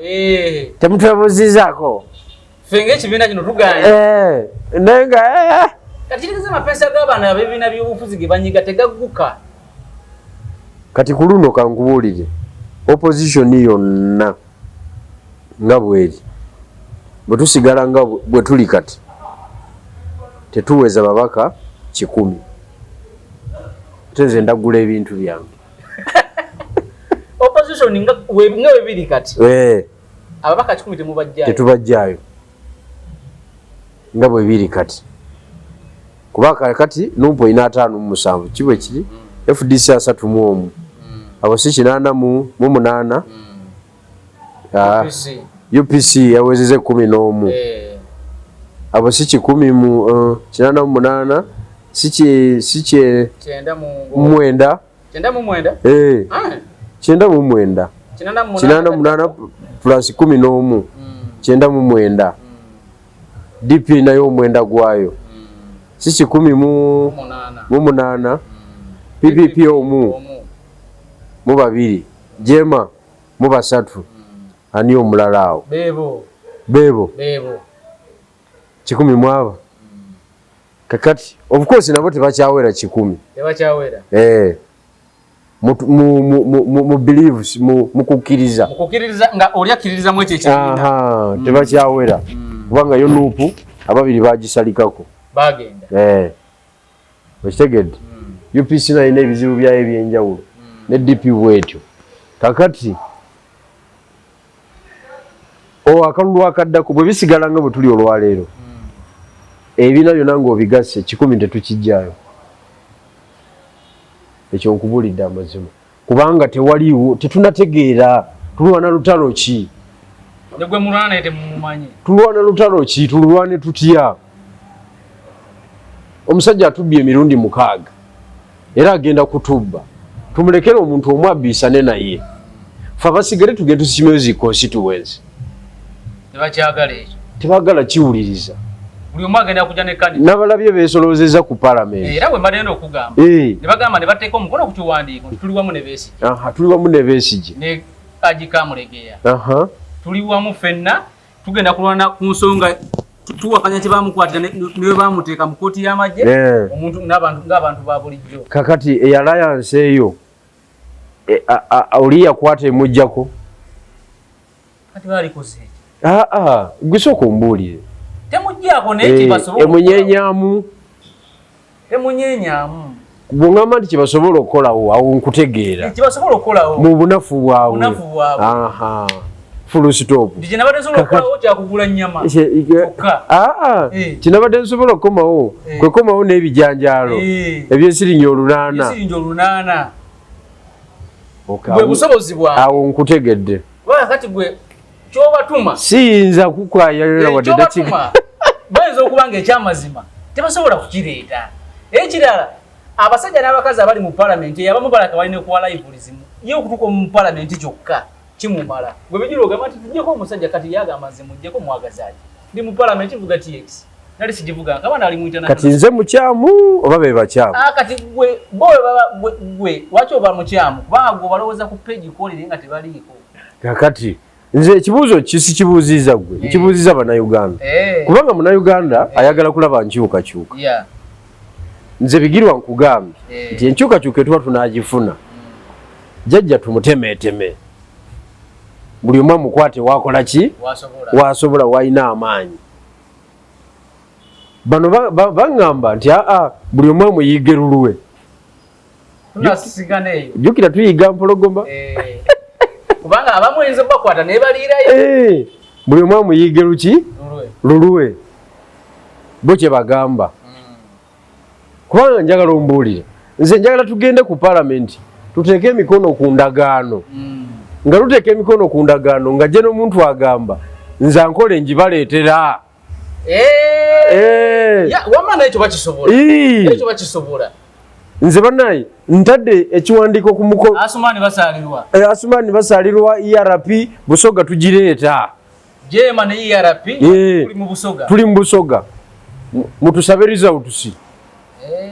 temutwebuzizaako ffe ng'ekibiina kino tuganye naye nga kati kitegeeza amapeesa g'abaana ab'ebibiina by'obufuzi ge banyiga tegagguka kati ku luno kankubuulire opposition yonna nga bweri bwe tusigala nga bwe tuli kati tetuweza babaka 100 ate nze ndagula ebintu byange opposition nga bwebiri kati ababaka 10 tetubajjaayo nga bwe biri kati kubaka kati numpo ina 57 kibwe kiri FDC 31 abo si 88 UPC yawezeze 11 abo si 10 mu 88 siche 9 98 plus 11 99 DP nayo omwenda gwayo si 10 mu 8 PPP omu mu babiri Jema mu basatu ani omulala awo bebo 10 mwaba kakati of course nabo tebakyawera 10 mu beliefs mu kukiriza nga oli akiririza mu ekyo ekibiina tebakyawera kubanga yo nuupu ababiri bagisalikako bagenda okitegedde UPC nayo ebizibu byayo ebyenjawulo ne DP bwetyo kakati akalulu akaddako bwe bisigala nga bwe tuli olwaleero ebiina byonna ng'obigasse 10 tetukijjaayo ekyo nkubulidde amazima kubanga tewaliwo tetunategeera tulwana lutalo ki negwe mulwana ete mumumanyi tulwana lutalo ki tulwane tutya omusajja atubbye emirundi 6 era agenda kutubba tumulekere omuntu omwabbisane naye fe abasigale tugenda tusimeyozi constituency tebakyagala ekyo tebagala kiwuliriza buli omu agenda kujja ne kandida n'abalabye beesolozeza ku parliament era bwe mbadde okugamba ne bagamba ne bateeka omukono ku kiwandiiko tuli wamu ne Besigye tuli wamu ne Besigye ne Kamulegeya tuli wamu ffenna tugenda kulwana ku nsonga tuwakanya kye bamukwatira ne bamuteeka mu kkooti y'amagye omuntu ng'abantu ba bulijjo kakati alliance eyo oli yakwata emujjako kati balikoze gwe sooka ombuulire temujjako naye kibasobola emunyenyaamu bw'ongamba nti kibasobola okukolawo awo nkutegeera kibasobola okukolawo mu bunafu bwabwe full stop kinabadde nsobola okukolawo kyakugula nnyama kinabadde nsobola okukomawo kwekomawo n'ebijanjaalo ebyesirinya olunaana bwe busobozi bwawe awo nkutegedde kati gwe kyobatuma siyinza kukwayalira wadde dakiga bayinza okuba nga ekyamazima tebasobola kukireeta ekirala abasajja n'abakazi abali mu palamenti abamu balaka balina okuwa livulizimu ye okutuuka mu palamenti kyokka kimumala bwe bijira ogamba nti tujjeko omusajja kati yagamba nze mujjeko mwagazaaki ndi mu palamenti vuga TX nali sigivuga nkaba nali mu international kati nze mukyamu oba be bakyamu kati gwe waki oba mukyamu kubanga gwe obalowooza ku peegi kolere nga tebaliiko kakati nze ekibuuzo kisi kibuuziza gwe nkibuuziza bannayuganda kubanga munnayuganda ayagala kulaba nkyukakyuka nze bigirwa nkugambye nti enkyukakyuka etuba tunagifuna jjajja tumutemeeteme buli omu amukwate wakola ki wasobola walina amaanyi bano baŋŋamba nti buli omu amuyige lulwe jjukira tuyiga mpologoma kubanga abamu oyinza okubakwata naye baliirayo buli omu amuyige luki lulwe bo kye bagamba kubanga njagala ombuulire nze njagala tugende ku palamenti tuteeke emikono ku ndagaano nga tuteeka emikono ku ndagaano nga gye n'omuntu agamba nze ankola enjibaleetera wamma naye kyo bakisobola nze banaye ntadde ekiwandiiko ku mukono Asumani basalirwa ERP Busoga tugireeta Jema ne ERP tuli mu Busoga mutusabe results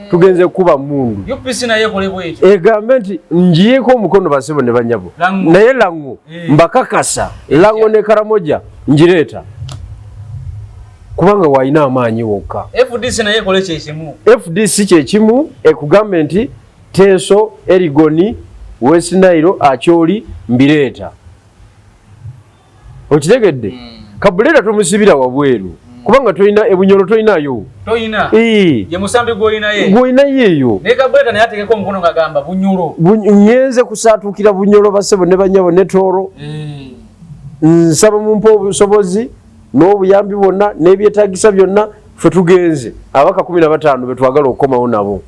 tugenze kuba mundu UPC naye kolebwe ekyo egambe nti njiyeko omukono basebo ne banyabo naye Lango mbakakasa Lango ne Karamoja njireeta kubanga waina amaanyi wokka FDC naye kole kyekimu FDC kyekimu ekugambe nti Teso Erigoni West Nile Acholi mbireeta okitegedde Kabulera tumusibira wabweru kubanga toyina ebunyoro toyinayo ye musambi goyina yeyo ne Kabulera ne yategeka omukono ngagamba bunyoro nyenze kusatukira bunyoro basebo ne banyabo ne Toro nsaba mumpo obusobozi n'obuyambi bonna n'ebyetaagisa byonna fe tugenze abaka 15 betwagala okukomawo nabo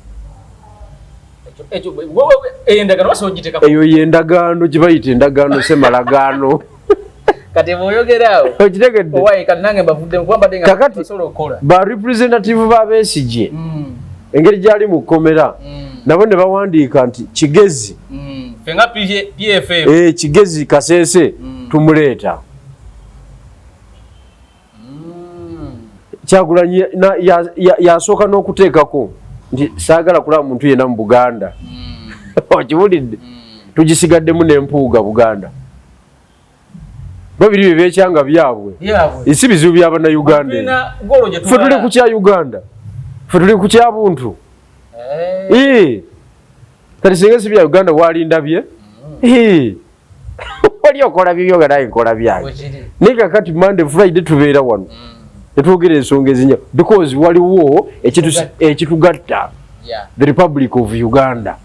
eyo yendagaano gibayita endagaano semalagaano kati boyogerawo okitegedde owaye kati nange mbavudde nkwambadde nga basobola okukola ba representative ba Besigye engeri gyali mu kkomera nabo ne bawandiika nti Kigezi fenga PFM Kigezi Kasese tumuleeta Kyagulanyi yasooka n'okuteekako nti saagala kulaba muntu yenna mu Buganda okibulidde tugisigaddemu n'empuuga Buganda babiri bebekyanga byabwe isi bizibu by'Abannayuganda ffe tuli ku kya Uganda ffe tuli ku kya buntu kati singa si bya Uganda walindabye wali okola bibyo nga naye nkola byange naye kakati Monday Friday tubeera wano netwogera ensonga ezinya because waliwo ekitugatta the Republic of Uganda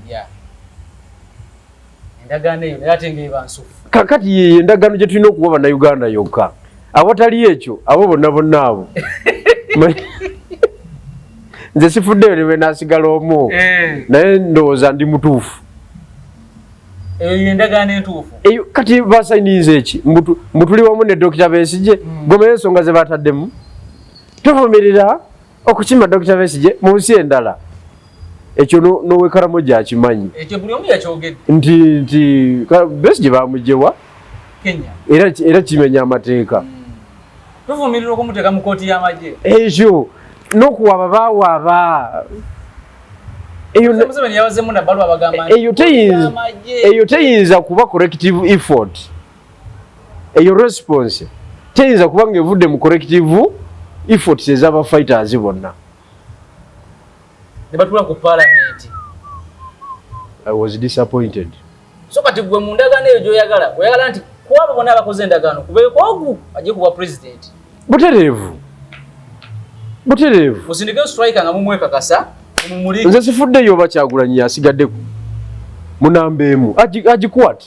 kakati ye endagaano gye tulina okuwa Bannayuganda yokka awatali ekyo abo bonna abo nze sifuddeyo ne beenaasigala omu naye ndowooza ndi mutuufu eyo kati basayinize eki mbutuli wamu ne Dr. Besigye gomera ensonga ze bataddemu tovumirira okukima Dr. Besigye mu nsi endala ekyo nowe Karamoja akimanyi ekyo buli omu yakyogedde nti Besigye bamugyewa Kenya era kimenya amateeka tovumirira okumuteeka mu kooti y'amagye ekyo n'okuwaaba bawaaba eyo teyinza kuba corrective effort eyo response teyinza kuba ng'evudde mu corrective effort ez'aba fighters bonna ne batula ku parliament. I was disappointed. So kati gwe mu ndagaano eyo gy'oyagala oyagala nti kwabo bonna abakoze endagaano kubeeko ogu ajje kuba president butereevu musindike striker nga mumwekakasa mumuliki nze sifuddeyo oba Kyagulanyi asigadde munamba emu agikwate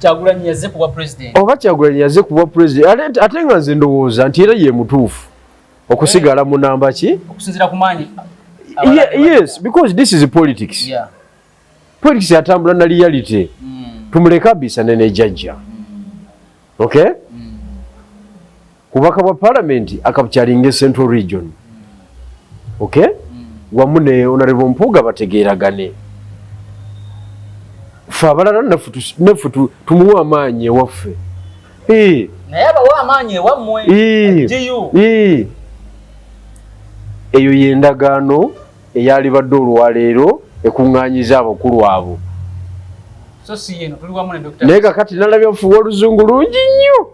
Kyagulanyi yazze kuba president oba Kyagulanyi yazze kuba president ate nga nze ndowooza nti era ye mutuufu okusigala mu namba ki okusinziira ku maanyi yes because this is politics politics yatambula na reality tumuleka abisa nene jajja okay kubaka bwa parliament akabukyalinga Central Region okay wamu ne Honorable Mpuuga bategeeragane fe abalala nefu tumuwa amaanyi ewaffe naye abawa amaanyi ewammwe eyo yendagaano eyalibadde olwaleero ekuŋŋaanyiza abakulu abo naye kakati nalabya fuwa oluzungu lungi nnyo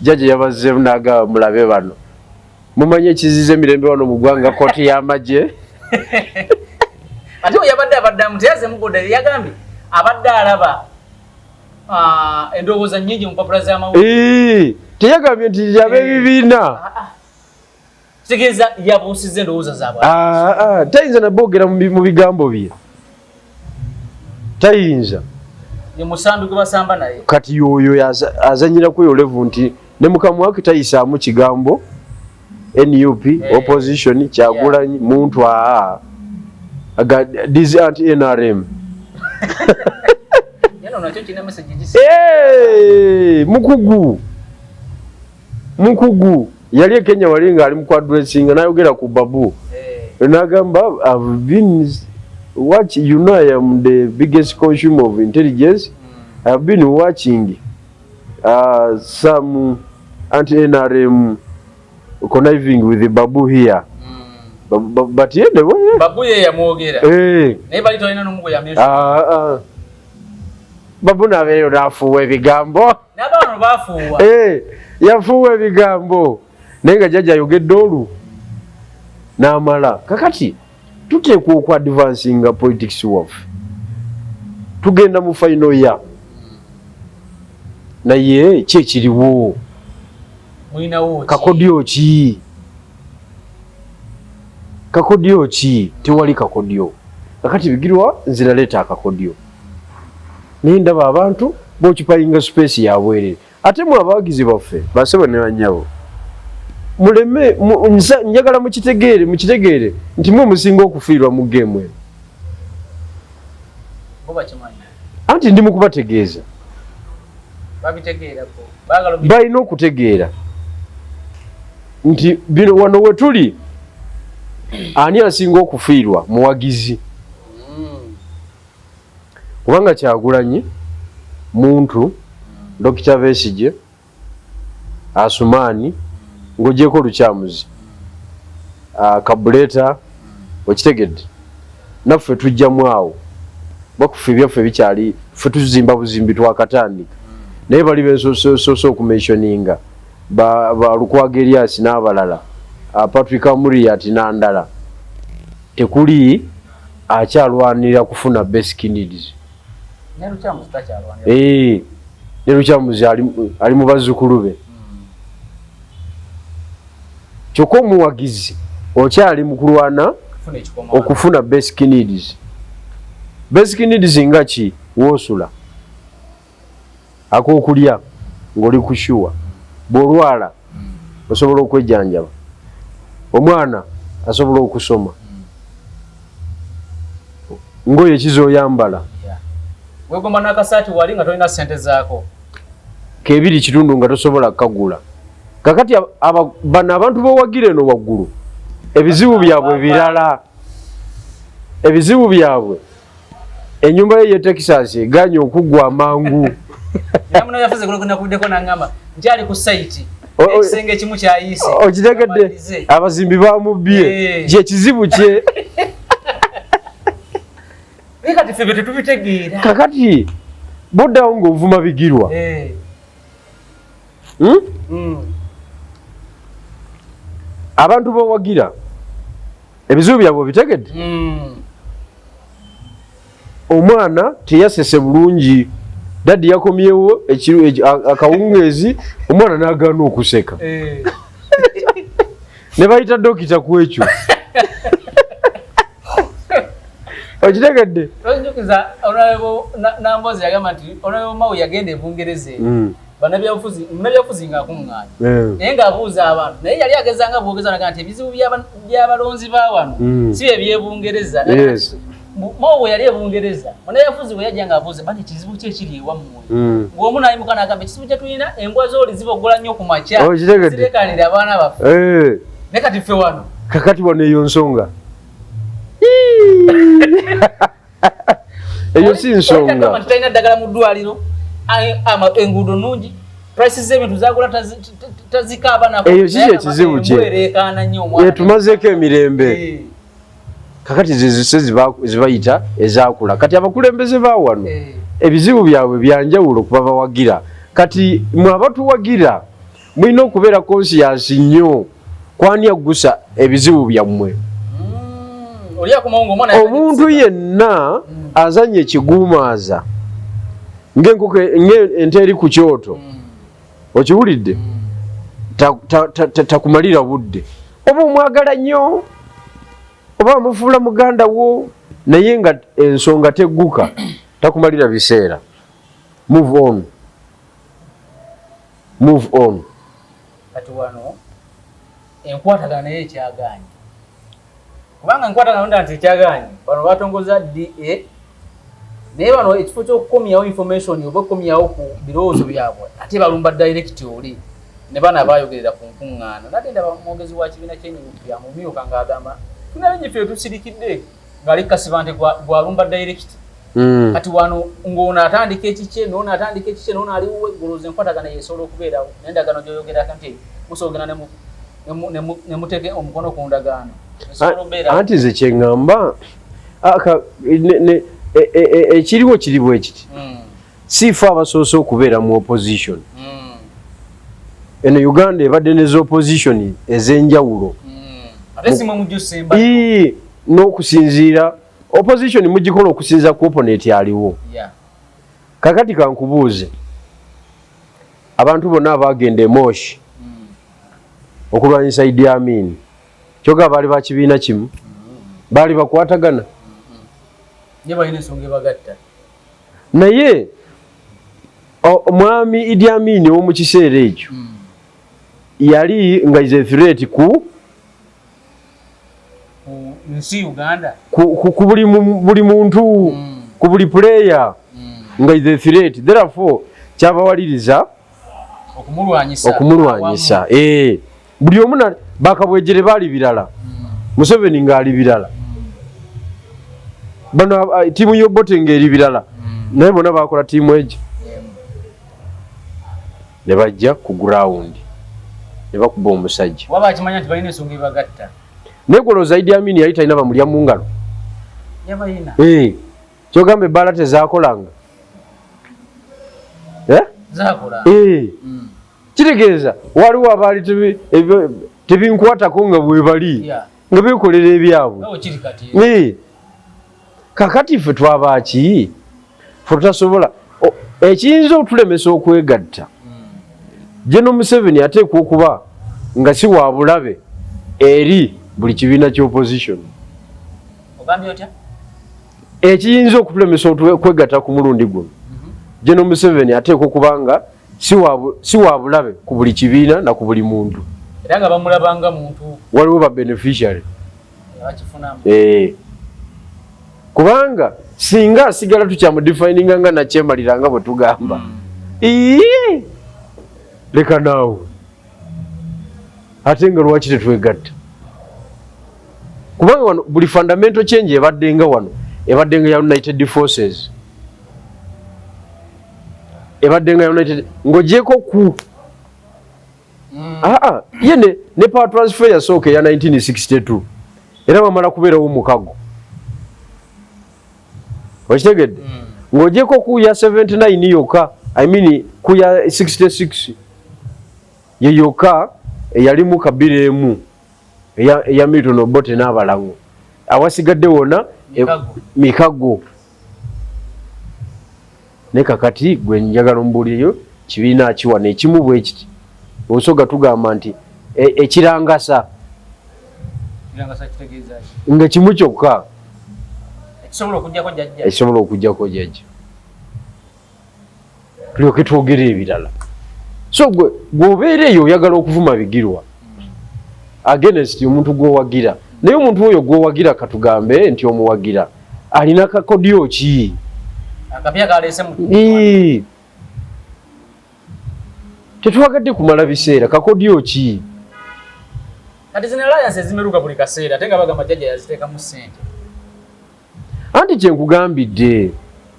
jjajja yabazzeemu n'agamba mulabe bano mumanyi ekiziza emirembe wano mu ggwanga kooti y'amagye ate yabadde abaddamu teyaze mugoda yagambye abadde alaba endowooza nnyingi mu mpapula z'amawulire teyagambye nti ab'ebibiina kitegeeza yabuusizza endowooza zaabwe tayinza naboogera mu bigambo bye tayinza ye musambi gwe basamba naye kati yoyo azanyiraku eyo levu nti ne mukamwaki tayisaamu kigambo NUP opposition Kyagulanyi muntu this anti NRM mukugu yali Kenya wali nga ali mu kwadressinga nayogera ku babu nagamba I've been watching, you know, I am the biggest consumer of intelligence. I've been watching some anti-NRM conniving with the Babu here. But yeah, the way Babu ya mwogera. Neba lito ina numugo ya myesho. Babu na vero nafuwe bigambo. Naba wano bafuwa. Yafuwe bigambo. Nenga jaja yogedde olu. N'amala. Kakati tuteekwa ku advancing politics waffe. Tugenda mu final ya. Naye kyekiriwo. Mwina wo. Kakodyo ki? Kakodyo ki? Tewali kakodyo. Kakati bigirwa nzira leta akakodyo. Nindaba abantu bokipayinga space ya bwerere. Ate mu abagizi baffe basebe ne banyabo. Muleme njagala mukitegeere nti mwe musinga okufiirwa mu game eno. Boba kimanyi. Anti ndi mukubategeeza. Babitegeera ko. Bagalo balina okutegeera nti bino wano we tuli ani asinga okufiirwa muwagizi. Kubanga Kyagulanyi muntu Dr. Besigye Asumani ng'ogyeko Lukyamuzi Kabuleta okitegedde naffe tujjamu awo bakufa ebyaffe bikyali ffe tuzimba buzimbi twakatandika naye bali bensoso okumentioninga ba Lukwago Elias n'abalala Patrick Amuriat n'andala tekuli akyalwanira kufuna basic needs. Ne Lukyamuzi takyalwanira. Ne Lukyamuzi ali mu bazzukulu be. Kyokka omuwagizi okyali mu kulwana okufuna basic needs. Basic needs nga ki? Woosula, ak'okulya ng'oli kushuwa, bw'olwala osobola okwejjanjaba, omwana asobola okusoma, ngoye kizooyambala. Wegomba n'akasaati wali nga tolina ssente zaako. Kebiri kitundu nga tosobola kagula. Kakati bano abantu b'owagira eno waggulu ebizibu byabwe birala. Ebizibu byabwe ennyumba ye Texas eganye okuggwa amangu. Namuno yafuze kulokuna kuddeko n'angamba nkyali ku site ekisenge ekimu kyayise. Okitegedde abazimbi bamubbye kyekizibu kye. Kati ffe tetubitegeera. Kakati boddawo ng'ovuma bigirwa. Abantu b'owagira ebizibu byabwe bitegedde. Omwana teyasese bulungi, dadi yakomyewo akawungeezi, omwana n'agaana okuseka. Ne bayita dokita ku ekyo. Okitegedde? Onjukiza Honorable Nambozi yagamba nti Honorable Mau yagenda e Bungereza. Bannabyabufuzi ng'akuŋŋaanya. Naye ng'abuuza abantu. Naye yali agezanga bwogeza naga nti ebizibu by'abalonzi ba wano si bye by'Ebungereza. Mau bwe yali e Bungereza, Bannabyabufuzi bwe yajja ng'abuuza bani ekizibu ki ekiri ewammwe. Ng'omu n'ayimuka n'agamba ekizibu kye tulina embwa zooli zibogola nnyo ku makya. Zirekanira abaana baffe. Ne kati ffe wano. Kakati wano eyo nsonga. Eyo si nsonga. Tulina ddagala mu ddwaliro, enguudo nnungi, prices z'ebintu zagula tazikaaba nako. Eyo si ekizibu kye. Tumazeeko emirembe. Kakati zise zibayita ezaakula. Kati abakulembeze ba wano ebizibu byabwe byanjawulo kuba bawagira. Kati mwe abatuwagira mulina okubeera conscious nnyo kwani aggusa ebizibu byammwe. Omuntu yenna azanye ekiguumaaza ng'enkoko ente eri ku kyoto okiwulidde takumalira budde, oba omwagala nnyo oba amufuula muganda wo naye nga ensonga tegguka takumalira biseera. Move on. Kati wano enkwatagana naye ekyagaanye. Kubanga enkwatagana nti ekyagaanye bano batongoza DA naye bano ekifo ky'okukomyawo information oba okukomyawo ku birowoozo byabwe ate balumba direct oli ne bana baayogerera ku nkuŋŋaano. Nate ndaba omwogezi wa kibiina ky'ennyukutu bya mumyuka ng'agamba tunalanye fyo tusirikidde ngali kasibante gwa lumba direct kati wano ngona atandika ekiche nona atandika ekiche nona ali guluze nkwatagana yesolo okubeerawo nendagano gyoyogera kanti musogena ne muteke omukono ku ndagano anti ze kyengamba ekiriwo kiriwo ekiti sifa abasoose okubeera mu opposition eno Uganda ebadde neza opposition ez'enjawulo n'okusinziira opposition mugikola okusinza ku opponent aliwo kakati kankubuuze abantu bonna abagenda emoshi okulwanyisa Idi Amin kyoga baali bakibiina kimu baali bakwatagana naye omwami Idi Amin omu kiseera ekyo yali nga is a threat ku nsi Uganda ku buli muntu ku buli player nga is a threat therefore kyabawaliriza okumulwanyisa buli omu bakabwejere baali birala Museveni ngaali birala bano tiimu y'Obote ng'eri birala naye bonna bakola tiimu egyo ne bajja ku ground ne bakuba omusajja waba akimanya nti balina ensonga ebagatta negoloza Idi Amin yali talina bamulya mu ngalo kyogamba ebbaala tezaakolanga kitegeeza waliwo abaali tebinkwatako nga bwe bali nga beekolera ebyabwe kakati ffe twaba ki ffe tutasobola ekiyinza otulemesa okwegatta General Museveni ateekwa okuba nga si wa bulabe eri buli kibiina ky'opposition ekiyinza okutulemesa okwegatta ku mulundi guno General Museveni ateekwa okuba nga si wa bulabe ku buli kibiina na ku buli muntu era nga bamulabanga muntu waliwo ba beneficiary kubanga singa asigala tukyamudefininga nga nakyemaliranga bwe tugamba leka naawe ate nga lwaki tetwegatta kubanga wano buli fundamental change ebaddenga wano ebaddenga ya United Forces ebaddenga ya United ng'ogyeko ku ye ne power transfer yasooka ya 1962 era bamala kubeerawo mukago okitegedde ng'ogyeko ku ya 79 yokka I mean ku ya 66 ye yokka eyalimu Kabila emu eya Milton Obote n'abalago awasigadde wona mikago ne kakati gwe njagala ombuulireyo kibiina akiwana ekimu bwe kiti osoga tugamba nti ekirangasa nga kimu kyokka ekisobola okujjako jjajja tulyoke twogere ebirala so gweobeera eyo oyagala okuvuma bigirwa against omuntu gwowagira naye omuntu oyo gwowagira katugambe nti omuwagira alina kakodyo ki tetwagadde kumala biseera kakodyo ki anti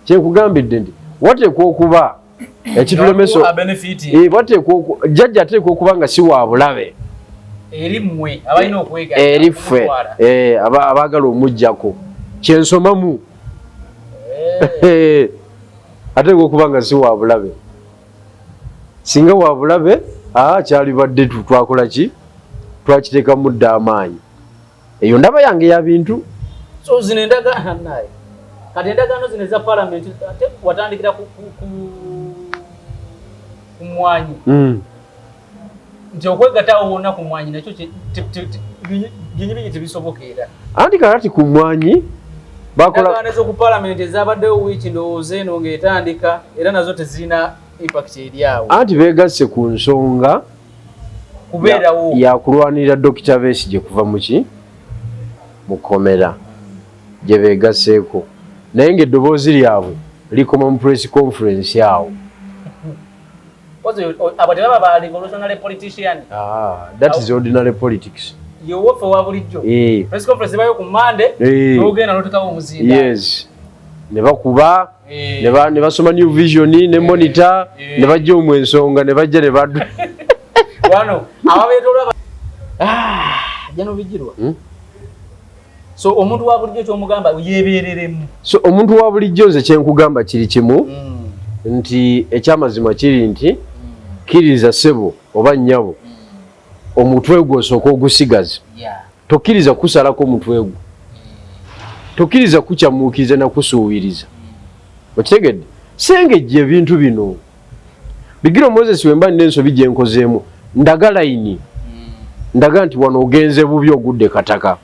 kyenkugambidde nti wateekwa okuba ekitulemeso jjajja ateekwa okuba nga si wa bulabe eri ffe abaagala omuggyako kyensomamu ateekwa okuba nga si wa bulabe singa wa bulabe kyalibadde twakola ki twakiteeka mudde amaanyi eyo ndaba yange ya bintu so zino endagaano naye kati endagaano zino eza palamenti ate watandikira ku mwanyi nti okwegattawo wonna ku mwanyi nakyo binyi tebisobokeera anti kakati ku mwanyi endagaano ez'oku palamenti ezabaddewo wiiki ndowooza eno ng'etandika era nazo tezirina impact eri awo anti beegasse ku nsonga kubeerawo yakulwanirira Dr. Besigye kuva muki mukomera gye beegasseeko naye ng'eddoboozi lyabwe likoma mu press conference awo abo tebaba ba revolutionary politician that is ordinary politics yo wofa wa bulijjo press conference bayo ku Monday n'ogenda n'otekawo omuzinda yes ne bakuba ne basoma New Vision ne monitor ne bajja omwensonga ne bajja ne badu wano ababeetolwa jano bijirwa so omuntu wa bulijjo ky'omugamba yeebereremu so omuntu wa bulijjo nze kyenkugamba kiri kimu nti ekyamazima kiri nti kiriza sebo oba nnyabo omutwe gwo osooka ogusigaza tokkiriza kusalako omutwe gwo tokkiriza kukyamuukiriza na kusuubiriza okitegedde sengejja ebintu bino bigira Moses wemba n'ensobi gye nkozeemu ndaga layini ndaga nti wano ogenze bubi ogudde kataka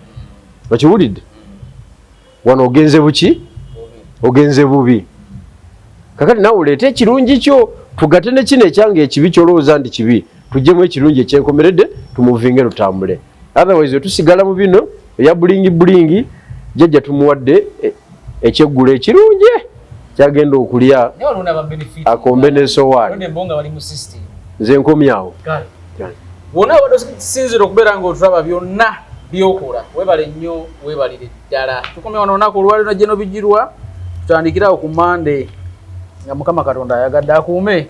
okiwulidde wano ogenze buki ogenze bubi kakati nawe oleete ekirungi kyo tugate ne kino ekyange ekibi kyolowooza nti kibi tujjemu ekirungi ekyenkomeredde tumuvinge tutambule otherwise tusigala mu bino eya bulingi jjajja tumuwadde ekyeggulo ekirungi kyagenda okulya akombe n'esowaani nze nkomyawo wonna wadosinzira okubeera ng'otulaba byonna byokola webale nnyo webalire ddala tukomye wano olunaku olwaliro Jeno Bijirwa tutandikirawo ku Monday nga Mukama Katonda ayagadde akuume